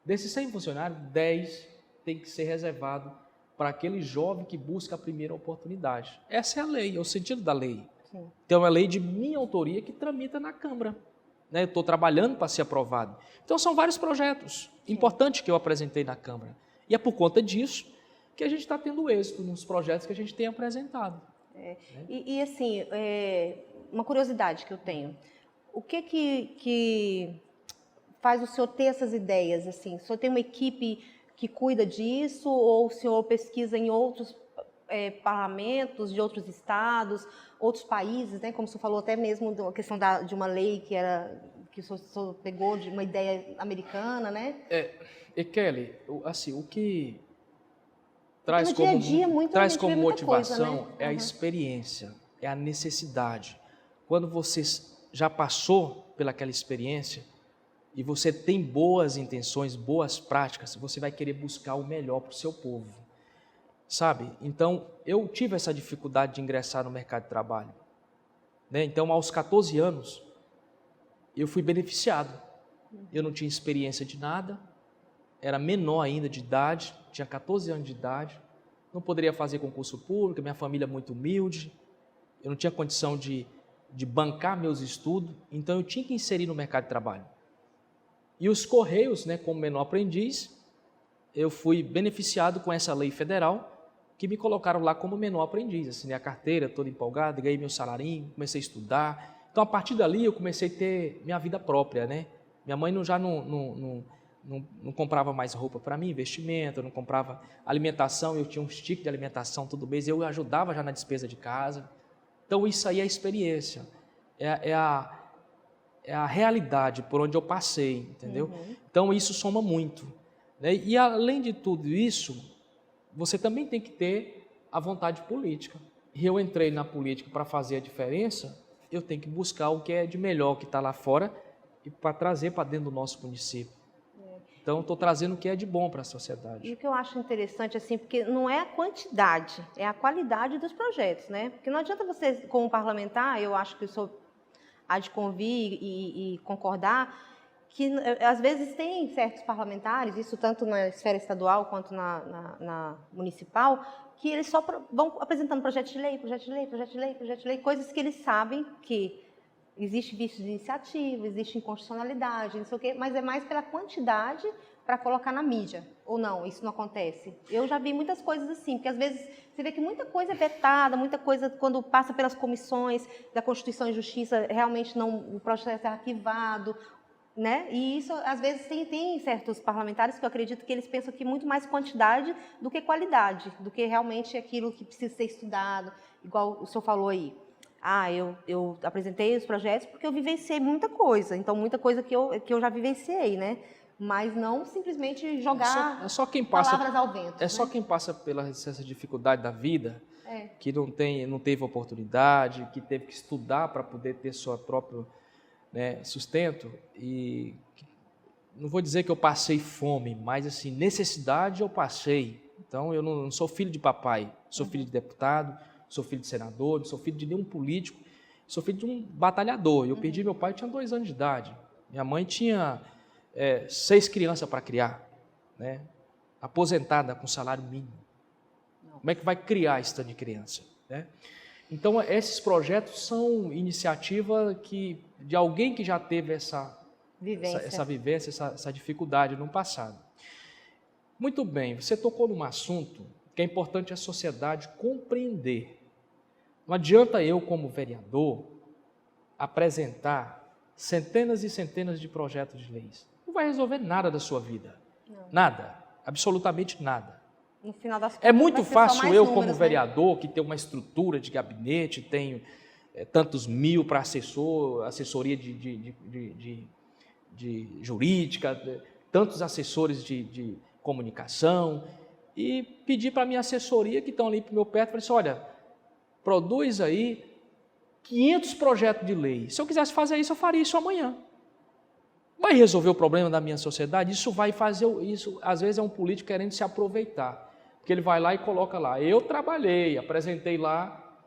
Desses 100 funcionários, 10 tem que ser reservado para aquele jovem que busca a primeira oportunidade. Essa é a lei, é o sentido da lei. Sim. Então, é uma lei de minha autoria que tramita na Câmara. Né? Eu estou trabalhando para ser aprovado. Então, são vários projetos importantes que eu apresentei na Câmara. E é por conta disso que a gente está tendo êxito nos projetos que a gente tem apresentado. Né? E assim, uma curiosidade que eu tenho. O que faz o senhor ter essas ideias? Assim? O senhor tem uma equipe que cuida disso, ou o senhor pesquisa em outros parlamentos de outros estados, outros países, né? Como o senhor falou até mesmo da questão de uma lei que o senhor pegou de uma ideia americana, né? Kelly, assim, o que traz como motivação, né? É a experiência, é a necessidade. Quando você já passou pelaquela experiência, e você tem boas intenções, boas práticas, você vai querer buscar o melhor para o seu povo, sabe? Então, eu tive essa dificuldade de ingressar no mercado de trabalho, né? Então, aos 14 anos, eu fui beneficiado. Eu não tinha experiência de nada, era menor ainda de idade, tinha 14 anos de idade, não poderia fazer concurso público, minha família é muito humilde, eu não tinha condição de bancar meus estudos, então eu tinha que inserir no mercado de trabalho. E os Correios, né, como menor aprendiz, eu fui beneficiado com essa lei federal, que me colocaram lá como menor aprendiz, assinei a carteira, todo empolgado, ganhei meu salarinho, comecei a estudar. Então, a partir dali, eu comecei a ter minha vida própria, né? Minha mãe já não comprava mais roupa para mim, vestimento, não comprava alimentação, eu tinha um stick de alimentação todo mês, eu ajudava já na despesa de casa. Então, isso aí é a experiência, é a realidade por onde eu passei, entendeu? Então, isso soma muito, né? E, além de tudo isso, você também tem que ter a vontade política. E eu entrei na política para fazer a diferença, eu tenho que buscar o que é de melhor, que está lá fora, e para trazer para dentro do nosso município. Então, estou trazendo o que é de bom para a sociedade. E o que eu acho interessante, assim, porque não é a quantidade, é a qualidade dos projetos, né? Porque não adianta você, como parlamentar, eu acho que o senhor há de convir e concordar, que às vezes tem certos parlamentares, isso tanto na esfera estadual quanto na municipal, que eles só vão apresentando projeto de lei, coisas que eles sabem que existe vício de iniciativa, existe inconstitucionalidade, não sei o quê, mas é mais pela quantidade para colocar na mídia. Ou não, isso não acontece? Eu já vi muitas coisas assim, porque às vezes você vê que muita coisa é vetada, muita coisa, quando passa pelas comissões da Constituição e Justiça, realmente não, o processo é arquivado, né? E isso, às vezes, tem certos parlamentares que eu acredito que eles pensam que muito mais quantidade do que qualidade, do que realmente aquilo que precisa ser estudado, igual o senhor falou aí. Ah, eu apresentei os projetos porque eu vivenciei muita coisa, então muita coisa que eu já vivenciei, né? Mas não simplesmente jogar palavras ao vento. É só quem passa pela essa dificuldade da vida, que não teve oportunidade, que teve que estudar para poder ter seu próprio, né, sustento. E não vou dizer que eu passei fome, mas assim, necessidade eu passei. Então eu não sou filho de papai, sou filho de deputado, sou filho de senador, não sou filho de nenhum político, sou filho de um batalhador. Eu perdi meu pai, eu tinha 2 anos de idade. Minha mãe tinha 6 crianças para criar, né? Aposentada com salário mínimo. Como é que vai criar esse tanto de criança, né? Então, esses projetos são iniciativa de alguém que já teve essa vivência, essa dificuldade no passado. Muito bem, você tocou num assunto que é importante a sociedade compreender. Não adianta eu, como vereador, apresentar centenas e centenas de projetos de leis. Não vai resolver nada da sua vida. Não. Nada, absolutamente nada. No final das contas, é muito fácil eu, como vereador, né? que tenho uma estrutura de gabinete, tenho tantos mil para assessoria de jurídica, tantos assessores de comunicação, e pedir para a minha assessoria, que estão ali para o meu perto, falei assim, olha, produz aí 500 projetos de lei. Se eu quisesse fazer isso, eu faria isso amanhã. Vai resolver o problema da minha sociedade? Isso vai fazer, isso às vezes é um político querendo se aproveitar, porque ele vai lá e coloca lá, eu trabalhei, apresentei lá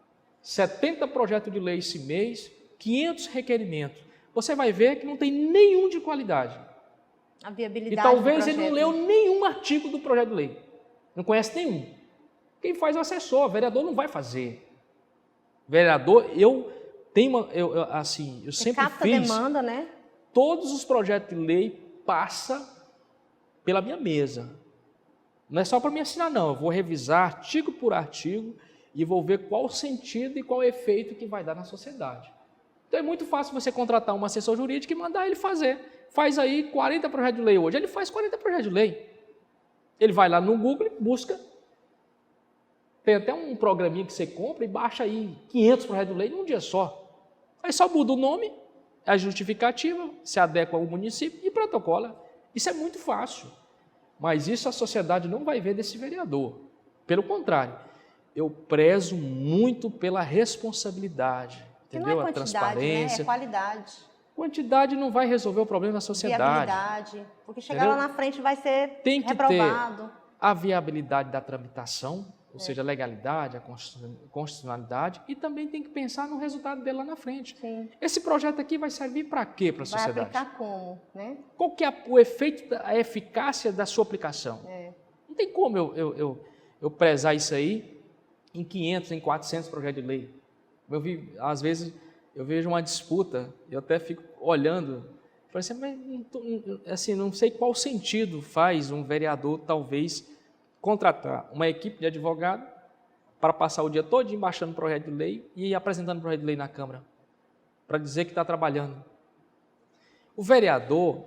70 projetos de lei esse mês, 500 requerimentos. Você vai ver que não tem nenhum de qualidade. A viabilidade e talvez ele não leu nenhum artigo do projeto de lei. Não conhece nenhum. Quem faz é o assessor, o vereador não vai fazer. Vereador, eu sempre capta fiz. Demanda, né? Todos os projetos de lei passam pela minha mesa. Não é só para me assinar, não. Eu vou revisar artigo por artigo e vou ver qual o sentido e qual o efeito que vai dar na sociedade. Então é muito fácil você contratar um assessor jurídico e mandar ele fazer. Faz aí 40 projetos de lei hoje. Ele faz 40 projetos de lei. Ele vai lá no Google, busca. Tem até um programinha que você compra e baixa aí 500 projetos de lei num dia só. Aí só muda o nome, a justificativa, se adequa ao município e protocola. Isso é muito fácil. Mas isso a sociedade não vai ver desse vereador. Pelo contrário, eu prezo muito pela responsabilidade, entendeu? Não é a transparência. Né? É qualidade. Quantidade não vai resolver o problema da sociedade. Viabilidade, porque chegar lá na frente vai ser Tem que reprovado. ter a viabilidade da tramitação, ou seja, a legalidade, a constitucionalidade, e também tem que pensar no resultado dele lá na frente. Sim. Esse projeto aqui vai servir para quê para a sociedade? Vai aplicar como, né? Qual que é o efeito, a eficácia da sua aplicação? Não tem como eu prezar isso aí em 500, em 400 projetos de lei. Às vezes eu vejo uma disputa, eu até fico olhando, falei assim, mas assim, não sei qual sentido faz um vereador talvez contratar uma equipe de advogado para passar o dia todo baixando projeto de lei e apresentando projeto de lei na Câmara, para dizer que está trabalhando. O vereador,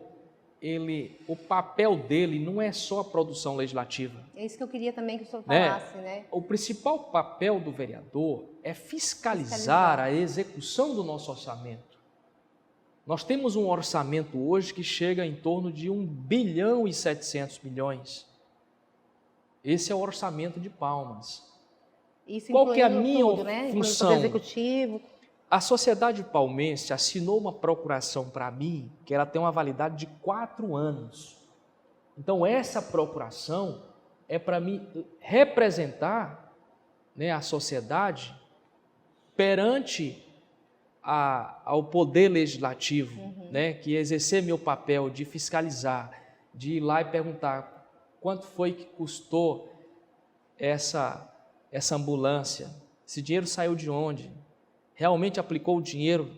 o papel dele não é só a produção legislativa. É isso que eu queria também que o senhor falasse, né? O principal papel do vereador é fiscalizar a execução do nosso orçamento. Nós temos um orçamento hoje que chega em torno de 1 bilhão e 700 milhões. Esse é o orçamento de Palmas. Isso qual que é a minha tudo, né? função? Executivo. A sociedade palmense assinou uma procuração para mim, que ela tem uma validade de 4 anos. Então, essa procuração é para mim representar, né, a sociedade perante ao poder legislativo, né, que exercer meu papel de fiscalizar, de ir lá e perguntar quanto foi que custou essa ambulância, esse dinheiro saiu de onde? Realmente aplicou o dinheiro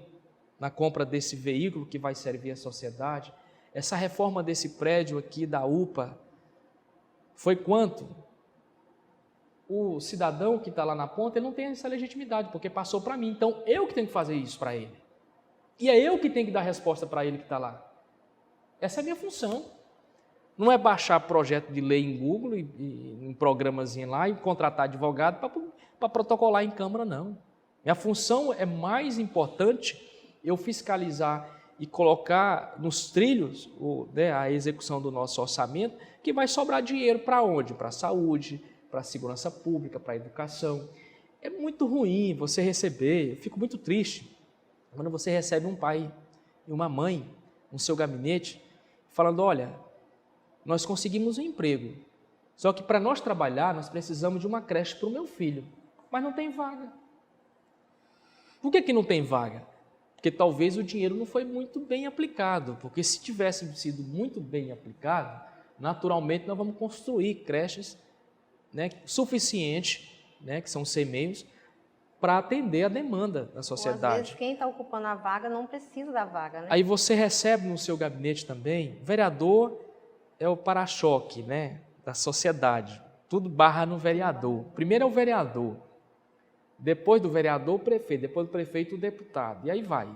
na compra desse veículo que vai servir à sociedade? Essa reforma desse prédio aqui da UPA foi quanto? O cidadão que está lá na ponta, ele não tem essa legitimidade, porque passou para mim. Então, eu que tenho que fazer isso para ele. E é eu que tenho que dar resposta para ele que está lá. Essa é a minha função. Não é baixar projeto de lei em Google e um programazinho lá e contratar advogado para protocolar em Câmara, não. Minha função é mais importante eu fiscalizar e colocar nos trilhos a execução do nosso orçamento, que vai sobrar dinheiro para onde? Para a saúde, para a segurança pública, para a educação. É muito ruim você receber, eu fico muito triste, quando você recebe um pai e uma mãe no seu gabinete, falando, olha, nós conseguimos um emprego, só que para nós trabalhar, nós precisamos de uma creche para o meu filho, mas não tem vaga. Por que não tem vaga? Porque talvez o dinheiro não foi muito bem aplicado, porque se tivesse sido muito bem aplicado, naturalmente nós vamos construir creches, né, suficientes, né, que são 100 meios, para atender a demanda da sociedade. Ou, às vezes, quem está ocupando a vaga não precisa da vaga, né? Aí você recebe no seu gabinete também, o vereador é o para-choque, né, da sociedade, tudo barra no vereador. Primeiro é o vereador, depois do vereador, o prefeito, depois do prefeito, o deputado, e aí vai.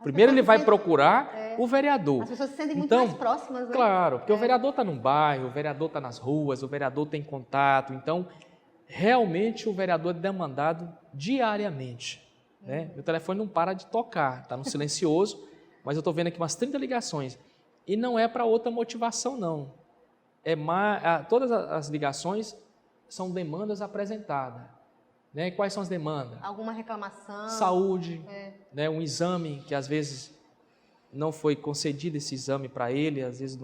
Primeiro ele vai procurar o vereador. As pessoas se sentem muito mais próximas, né? Claro, porque o vereador está no bairro, o vereador está nas ruas, o vereador tem contato, então, realmente o vereador é demandado diariamente. Né? Meu telefone não para de tocar, está no silencioso, mas eu estou vendo aqui umas 30 ligações. E não é para outra motivação, não. Todas as ligações são demandas apresentadas. Né? Quais são as demandas? Alguma reclamação? Saúde, né? Um exame que às vezes não foi concedido esse exame para ele, às vezes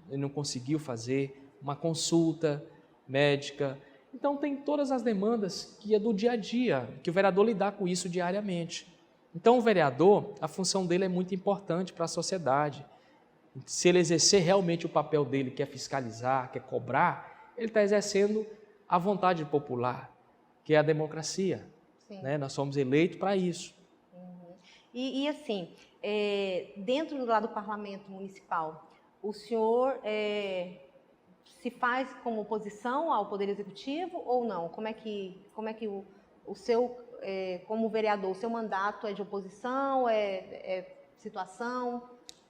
ele não conseguiu fazer, uma consulta médica. Então tem todas as demandas que é do dia a dia, que o vereador lidar com isso diariamente. Então o vereador, a função dele é muito importante para a sociedade. Se ele exercer realmente o papel dele, que é fiscalizar, que é cobrar, ele está exercendo a vontade popular, que é a democracia. Né? Nós somos eleitos para isso. E assim, dentro do parlamento municipal, o senhor se faz como oposição ao Poder Executivo ou não? Como é que o seu, como vereador, o seu mandato é de oposição, é situação?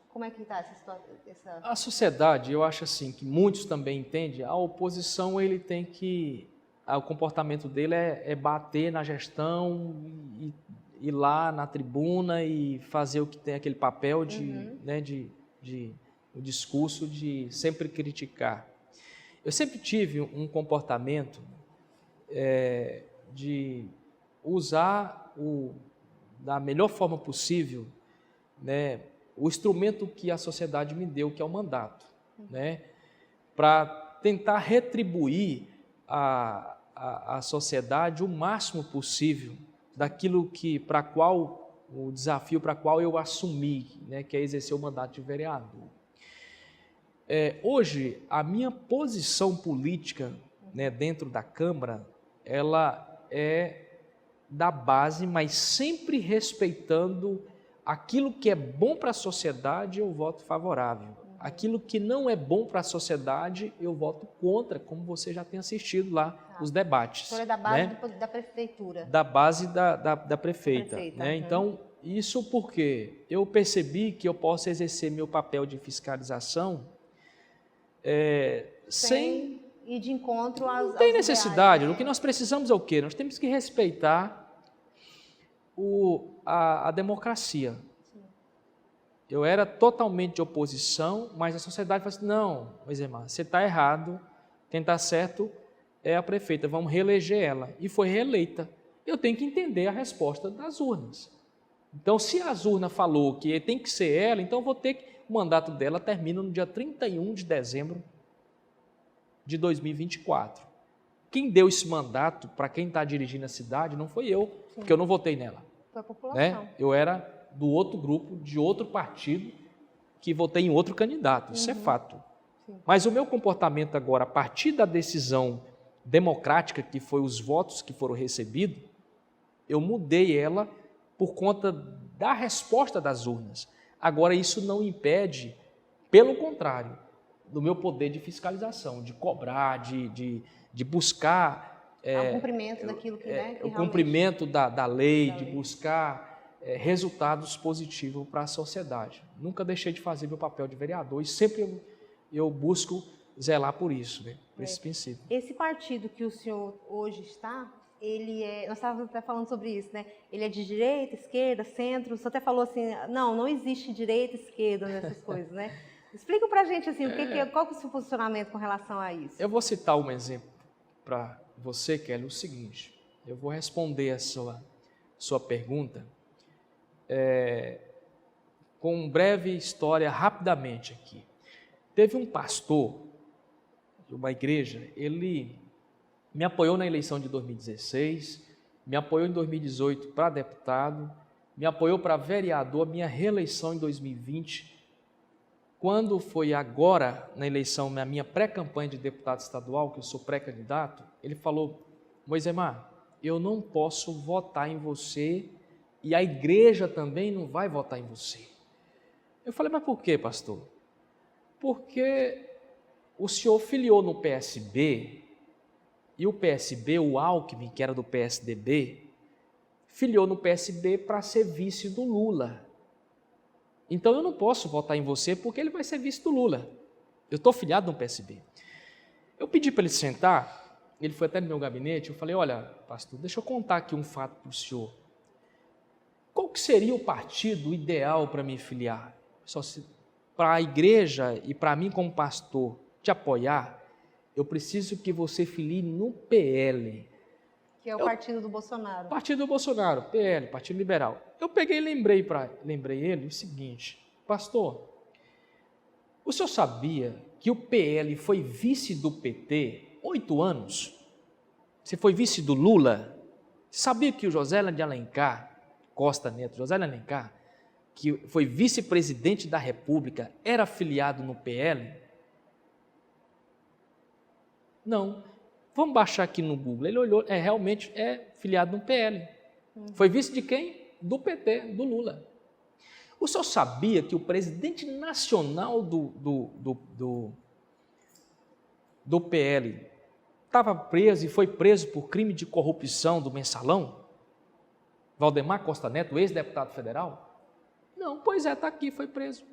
Como é que está essa situação? A sociedade, eu acho assim, que muitos também entendem, a oposição ele tem que... O comportamento dele é bater na gestão, ir lá na tribuna e fazer o que tem aquele papel o discurso de sempre criticar. Eu sempre tive um comportamento de usar da melhor forma possível né, o instrumento que a sociedade me deu, que é o mandato, né, para tentar retribuir à sociedade o máximo possível daquilo para qual o desafio para qual eu assumi, né, que é exercer o mandato de vereador. Hoje, a minha posição política, né, dentro da Câmara, ela é da base, mas sempre respeitando aquilo que é bom para a sociedade, eu voto favorável. Aquilo que não é bom para a sociedade, eu voto contra, como você já tem assistido lá os debates. O senhor é da base, né? da prefeitura. Da base da prefeita. Né? Então, isso porque eu percebi que eu posso exercer meu papel de fiscalização sem ir de encontro às Não tem necessidade. ideais, O que nós precisamos é o quê? Nós temos que respeitar a democracia. Eu era totalmente de oposição, mas a sociedade falou assim, não, Moisemar, você está errado, quem está certo é a prefeita, vamos reeleger ela. E foi reeleita. Eu tenho que entender a resposta das urnas. Então, se a urna falou que tem que ser ela, então eu vou ter que... O mandato dela termina no dia 31 de dezembro de 2024. Quem deu esse mandato para quem está dirigindo a cidade não foi eu, porque eu não votei nela. Foi a população. Né? Eu era do outro grupo, de outro partido, que votei em outro candidato, isso é fato. Sim. Mas o meu comportamento agora, a partir da decisão democrática, que foi os votos que foram recebidos, eu mudei ela por conta da resposta das urnas. Agora, isso não impede, pelo contrário, do meu poder de fiscalização, de cobrar, de buscar... o cumprimento daquilo que... o cumprimento da lei, de buscar... resultados positivos para a sociedade. Nunca deixei de fazer meu papel de vereador e sempre eu busco zelar por isso, né? Por esse princípio. Esse partido que o senhor hoje está, nós estávamos até falando sobre isso, né? Ele é de direita, esquerda, centro, o senhor até falou assim, não existe direita, esquerda nessas coisas, né? Explica pra gente assim, qual que é o seu posicionamento com relação a isso? Eu vou citar um exemplo para você, Kelly, o seguinte, eu vou responder a sua pergunta com uma breve história rapidamente aqui. Teve um pastor de uma igreja, ele me apoiou na eleição de 2016, me apoiou em 2018 para deputado, me apoiou para vereador, minha reeleição em 2020. Quando foi agora, na eleição, na minha pré-campanha de deputado estadual, que eu sou pré-candidato, ele falou, Moisemar, eu não posso votar em você e a igreja também não vai votar em você. Eu falei, mas por quê, pastor? Porque o senhor filiou no PSB e o PSB, o Alckmin, que era do PSDB, filiou no PSB para ser vice do Lula. Então eu não posso votar em você porque ele vai ser vice do Lula. Eu estou filiado no PSB. Eu pedi para ele sentar, ele foi até no meu gabinete, eu falei, olha, pastor, deixa eu contar aqui um fato para o senhor. Qual que seria o partido ideal para me filiar? Para a igreja e para mim como pastor te apoiar, eu preciso que você filie no PL. Que é o partido do Bolsonaro. Partido do Bolsonaro, PL, Partido Liberal. Eu peguei e lembrei ele o seguinte, pastor, o senhor sabia que o PL foi vice do PT 8 anos? Você foi vice do Lula? Você sabia que o José de Alencar, Costa Neto, José de Alencar, que foi vice-presidente da República, era filiado no PL? Não. Vamos baixar aqui no Google. Ele olhou, realmente é filiado no PL. Foi vice de quem? Do PT, do Lula. O senhor sabia que o presidente nacional do PL estava preso e foi preso por crime de corrupção do Mensalão? Valdemar Costa Neto, ex-deputado federal? Não, pois está aqui, foi preso.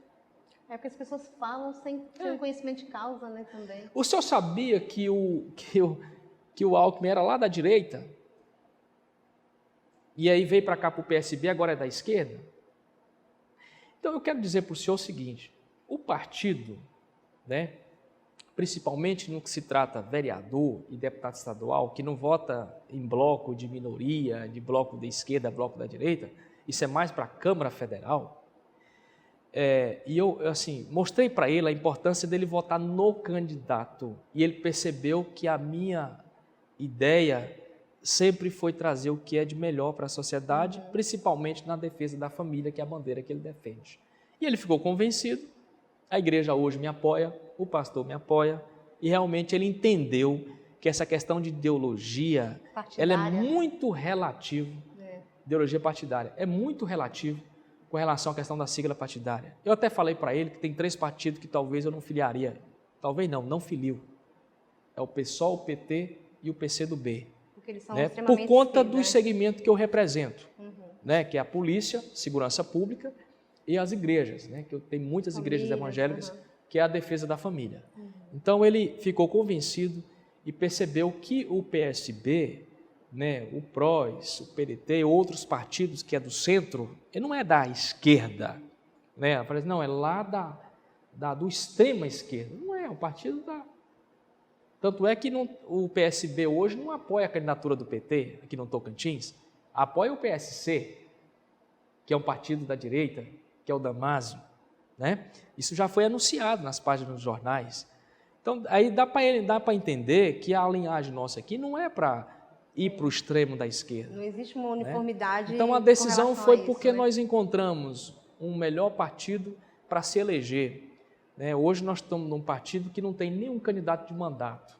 É porque as pessoas falam sem conhecimento de causa, né, também. O senhor sabia que o Alckmin era lá da direita? E aí veio para cá para o PSB, agora é da esquerda? Então eu quero dizer para o senhor o seguinte, o partido, né, principalmente no que se trata vereador e deputado estadual, que não vota em bloco de minoria, de bloco da esquerda, bloco da direita, isso é mais para a Câmara Federal, E eu, assim, mostrei para ele a importância dele votar no candidato. E ele percebeu que a minha ideia sempre foi trazer o que é de melhor para a sociedade, principalmente na defesa da família, que é a bandeira que ele defende. E ele ficou convencido, a igreja hoje me apoia, o pastor me apoia, e realmente ele entendeu que essa questão de ideologia, ela é muito relativa, ideologia partidária, é muito relativo com relação à questão da sigla partidária. Eu até falei para ele que tem 3 partidos que talvez eu não filiaria, talvez não filio, é o PSOL, o PT e o PCdoB. Porque eles são Por conta do segmento que eu represento, que é a polícia, segurança pública e as igrejas, que eu tenho muitas igrejas evangélicas, que é a defesa da família. Então ele ficou convencido e percebeu que o PSB, o PROS, o PDT e outros partidos que é do centro, ele não é da esquerda, Parece, não, é lá do extrema esquerda, não é, o partido da... Tanto é que o PSB hoje não apoia a candidatura do PT, aqui no Tocantins, apoia o PSC, que é um partido da direita, que é o Damásio. Isso já foi anunciado nas páginas dos jornais. Então, aí dá para entender que a linhagem nossa aqui não é para ir para o extremo da esquerda. Não existe uma uniformidade. Então, a decisão foi porque nós encontramos um melhor partido para se eleger. Hoje nós estamos num partido que não tem nenhum candidato de mandato.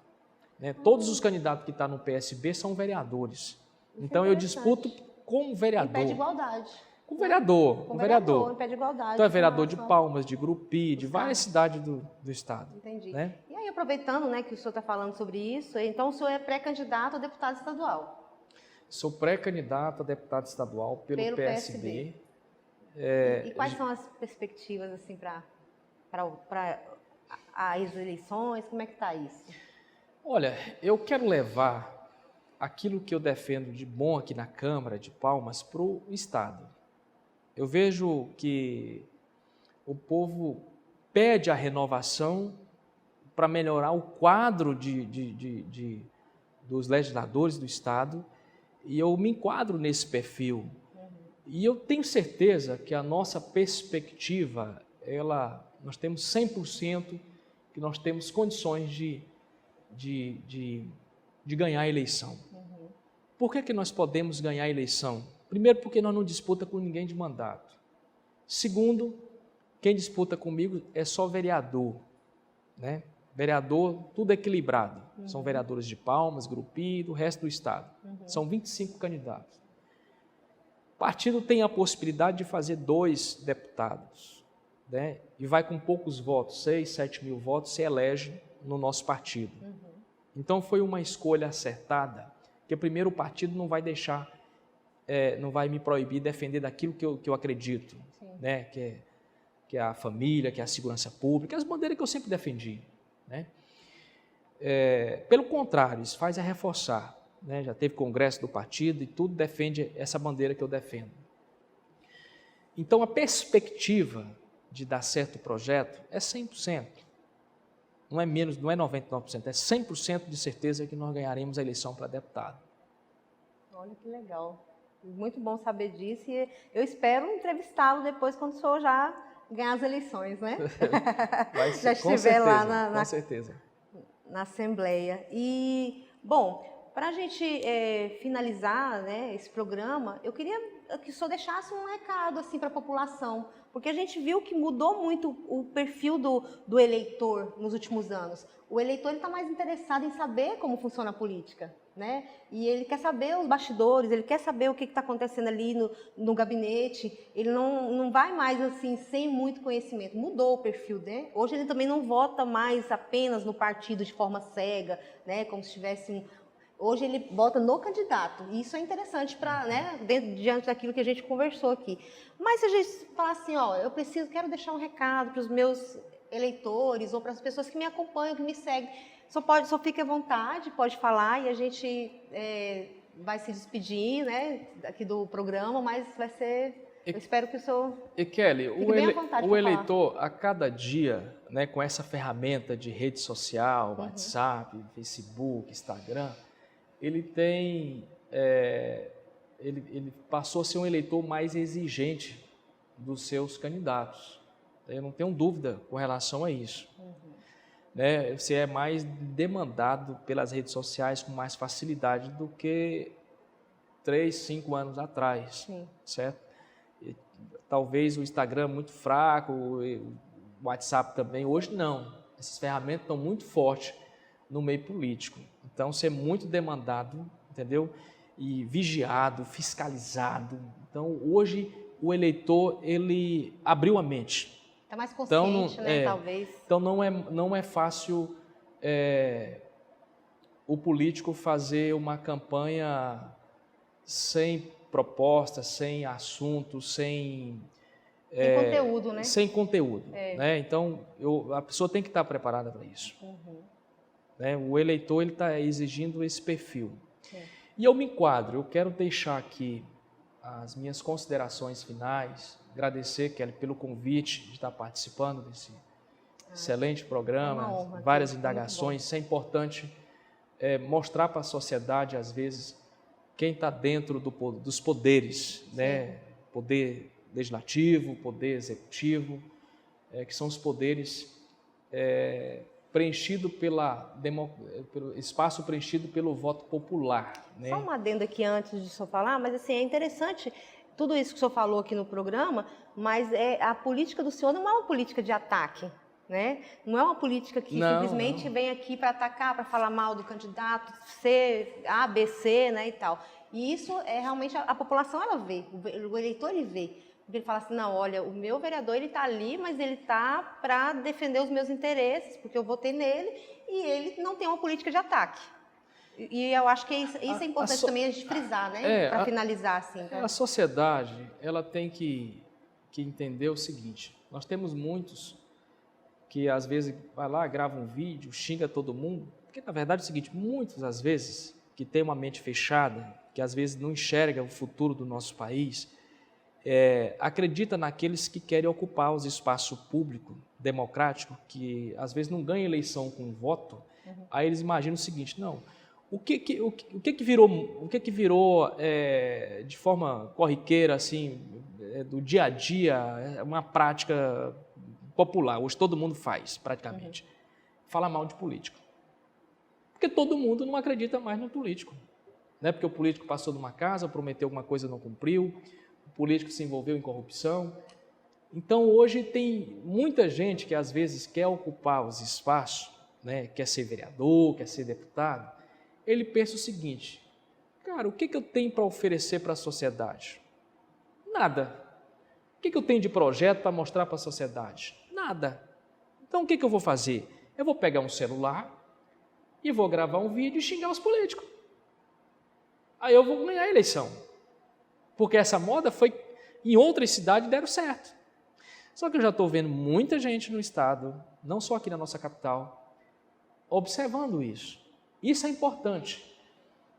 Todos os candidatos que estão no PSB são vereadores. Então eu disputo como vereador. Em pé de igualdade. Com vereador. Em pé de igualdade. Então é vereador de Palmas, de Grupi, de várias cidades do estado. Entendi. E aí, aproveitando que o senhor está falando sobre isso, então o senhor é pré-candidato a deputado estadual? Sou pré-candidato a deputado estadual pelo PSB. E quais são as perspectivas assim, para as eleições? Como é que está isso? Olha, eu quero levar aquilo que eu defendo de bom aqui na Câmara de Palmas para o Estado. Eu vejo que o povo pede a renovação para melhorar o quadro dos legisladores do Estado, e eu me enquadro nesse perfil. E eu tenho certeza que a nossa perspectiva, nós temos 100% que nós temos condições de ganhar a eleição. Por que nós podemos ganhar a eleição? Primeiro, porque nós não disputamos com ninguém de mandato. Segundo, quem disputa comigo é só vereador. Vereador, tudo equilibrado. São vereadores de Palmas, Grupi e do resto do estado. São 25 candidatos. O partido tem a possibilidade de fazer 2 deputados. E vai com poucos votos, 6, 7 mil votos, se elege no nosso partido. Então foi uma escolha acertada, porque primeiro o partido não vai deixar, não vai me proibir de defender daquilo que eu acredito, que é a família, que é a segurança pública, as bandeiras que eu sempre defendi. Pelo contrário, isso faz reforçar. Já teve congresso do partido e tudo defende essa bandeira que eu defendo. Então a perspectiva de dar certo o projeto é 100%. Não é menos, não é 99%, é 100% de certeza que nós ganharemos a eleição para deputado. Olha que legal. Muito bom saber disso e eu espero entrevistá-lo depois quando o senhor já ganhar as eleições, Vai ser, já estiver lá com certeza. Na Assembleia. E, bom, para a gente finalizar esse programa, eu queria que o senhor deixasse um recado assim, para a população, porque a gente viu que mudou muito o perfil do eleitor nos últimos anos. O eleitor está mais interessado em saber como funciona a política, e ele quer saber os bastidores, ele quer saber o que está acontecendo ali no gabinete, ele não vai mais assim sem muito conhecimento, mudou o perfil, Hoje ele também não vota mais apenas no partido de forma cega, como se tivesse Hoje ele vota no candidato, e isso é interessante para, diante daquilo que a gente conversou aqui. Mas se a gente falar assim, quero deixar um recado para os meus eleitores ou para as pessoas que me acompanham, que me seguem, só fique à vontade, pode falar e a gente vai se despedir, aqui do programa, mas vai ser... Eu espero que o senhor... E Kelly, o eleitor, a cada dia, com essa ferramenta de rede social, WhatsApp, Facebook, Instagram, ele passou a ser um eleitor mais exigente dos seus candidatos. Eu não tenho dúvida com relação a isso. Né? Você é mais demandado pelas redes sociais com mais facilidade do que 3, 5 anos atrás, Sim. certo? E, talvez o Instagram muito fraco, o WhatsApp também. Hoje não. Essas ferramentas estão muito fortes no meio político. Então, você é muito demandado, entendeu? E vigiado, fiscalizado. Então, hoje, o eleitor, ele abriu a mente. Está mais consciente, Então, né, talvez. Então, não é fácil o político fazer uma campanha sem proposta, sem assunto, sem conteúdo, né? Sem conteúdo. Né? Então, a pessoa tem que estar preparada para isso. Né? O eleitor está exigindo esse perfil. E eu me enquadro, eu quero deixar aqui as minhas considerações finais, agradecer, Kelly, pelo convite de estar participando desse excelente programa, honra, várias aqui, indagações. Isso é importante mostrar para a sociedade, às vezes, quem está dentro dos poderes, né? Poder legislativo, poder executivo, que são os poderes preenchido pelo espaço preenchido pelo voto popular. Né? Só um adendo aqui antes de o senhor falar, mas assim, é interessante tudo isso que o senhor falou aqui no programa, mas a política do senhor não é uma política de ataque, né? Não é uma política que simplesmente vem aqui para atacar, para falar mal do candidato C, A, B, C, né, e tal. E isso é realmente a população, ela vê, o eleitor ele vê. Porque ele fala assim, não, olha, o meu vereador ele está ali, mas ele está para defender os meus interesses, porque eu votei nele, e ele não tem uma política de ataque. E eu acho que isso é importante também a gente frisar, né? Para finalizar, assim. A sociedade, ela tem que entender o seguinte, nós temos muitos que às vezes vai lá, grava um vídeo, xinga todo mundo, porque na verdade é o seguinte, muitos às vezes que tem uma mente fechada, que às vezes não enxerga o futuro do nosso país, acredita naqueles que querem ocupar os espaços públicos, democráticos, que às vezes não ganham eleição com voto, aí eles imaginam o seguinte, não, o que virou de forma corriqueira, assim, do dia a dia, uma prática popular, hoje todo mundo faz, praticamente, falar mal de político. Porque todo mundo não acredita mais no político. Né? Porque o político passou numa casa, prometeu alguma coisa e não cumpriu, o político se envolveu em corrupção. Então, hoje tem muita gente que às vezes quer ocupar os espaços, né? Quer ser vereador, quer ser deputado, ele pensa o seguinte, cara, o que eu tenho para oferecer para a sociedade? Nada. O que eu tenho de projeto para mostrar para a sociedade? Nada. Então, o que eu vou fazer? Eu vou pegar um celular e vou gravar um vídeo e xingar os políticos. Aí eu vou ganhar a eleição. Porque essa moda foi em outras cidades deram certo. Só que eu já estou vendo muita gente no estado, não só aqui na nossa capital, observando isso. Isso é importante.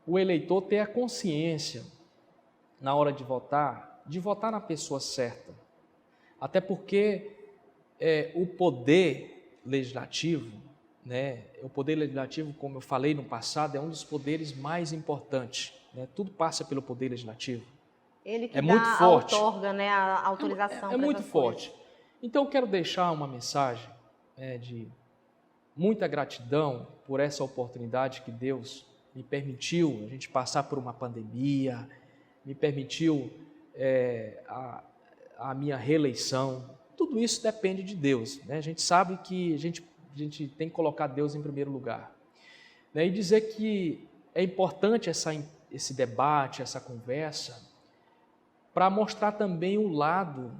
O eleitor ter a consciência, na hora de votar na pessoa certa. Até porque o poder legislativo, né, o poder legislativo, como eu falei no passado, é um dos poderes mais importantes. Né? Tudo passa pelo poder legislativo. Ele que muito forte. Outorga, né, a autorização. É muito forte. Então, eu quero deixar uma mensagem de muita gratidão por essa oportunidade que Deus me permitiu, a gente passar por uma pandemia, me permitiu a minha reeleição. Tudo isso depende de Deus. Né? A gente sabe que a gente tem que colocar Deus em primeiro lugar. Né? E dizer que é importante esse debate, essa conversa, para mostrar também o lado,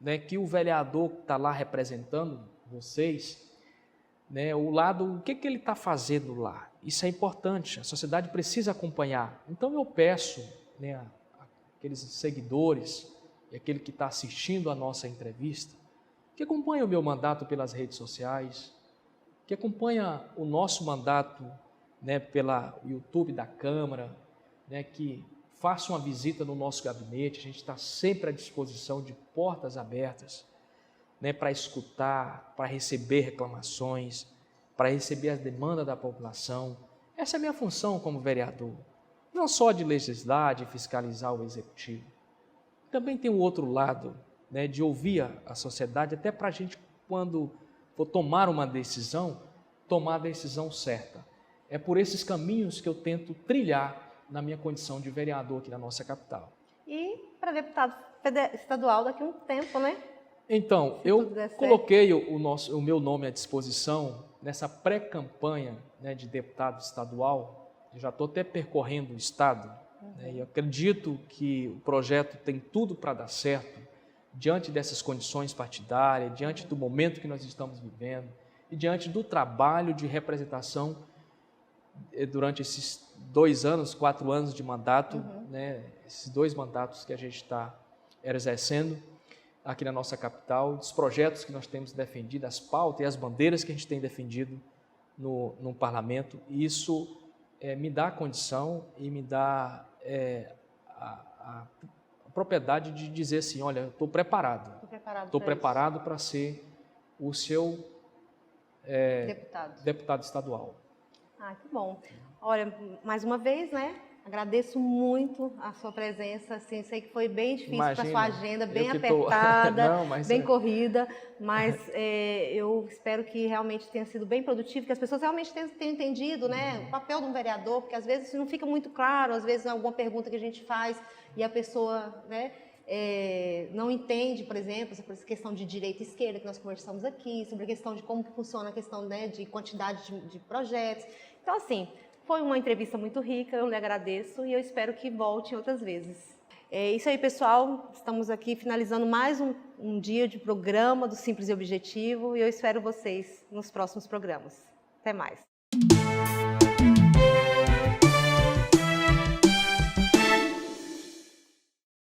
né, que o vereador que está lá representando vocês, né, o lado, o que ele está fazendo lá. Isso é importante, a sociedade precisa acompanhar. Então eu peço, né, aqueles seguidores e aquele que está assistindo a nossa entrevista, que acompanhe o meu mandato pelas redes sociais, que acompanha o nosso mandato, né, pela YouTube da Câmara, né, que faça uma visita no nosso gabinete, a gente está sempre à disposição, de portas abertas, né, para escutar, para receber reclamações, para receber as demandas da população. Essa é a minha função como vereador, não só de legislar, de fiscalizar o executivo. Também tem o outro lado, né, de ouvir a sociedade, até para a gente, quando for tomar uma decisão, tomar a decisão certa. É por esses caminhos que eu tento trilhar na minha condição de vereador aqui na nossa capital. E para deputado estadual daqui a um tempo, né? Então, eu coloquei o meu nome à disposição nessa pré-campanha, né, de deputado estadual. Eu já estou até percorrendo o estado, né, e acredito que o projeto tem tudo para dar certo, diante dessas condições partidárias, diante do momento que nós estamos vivendo e diante do trabalho de representação durante esses 2 anos, 4 anos de mandato, né, esses 2 mandatos que a gente está exercendo aqui na nossa capital, dos projetos que nós temos defendido, as pautas e as bandeiras que a gente tem defendido no parlamento. E isso me dá a condição e me dá a propriedade de dizer assim, olha, eu estou preparado. Estou preparado para ser o seu deputado estadual. Ah, que bom. Olha, mais uma vez, né? Agradeço muito a sua presença. Assim, sei que foi bem difícil para a sua agenda, bem apertada, bem corrida, mas eu espero que realmente tenha sido bem produtivo, que as pessoas realmente tenham entendido, né, o papel de um vereador, porque às vezes não fica muito claro, às vezes alguma pergunta que a gente faz e a pessoa, né, não entende, por exemplo, sobre essa questão de direita e esquerda que nós conversamos aqui, sobre a questão de como funciona a questão, né, de quantidade de projetos. Então, assim, foi uma entrevista muito rica, eu lhe agradeço e eu espero que volte outras vezes. É isso aí, pessoal. Estamos aqui finalizando mais um dia de programa do Simples e Objetivo e eu espero vocês nos próximos programas. Até mais.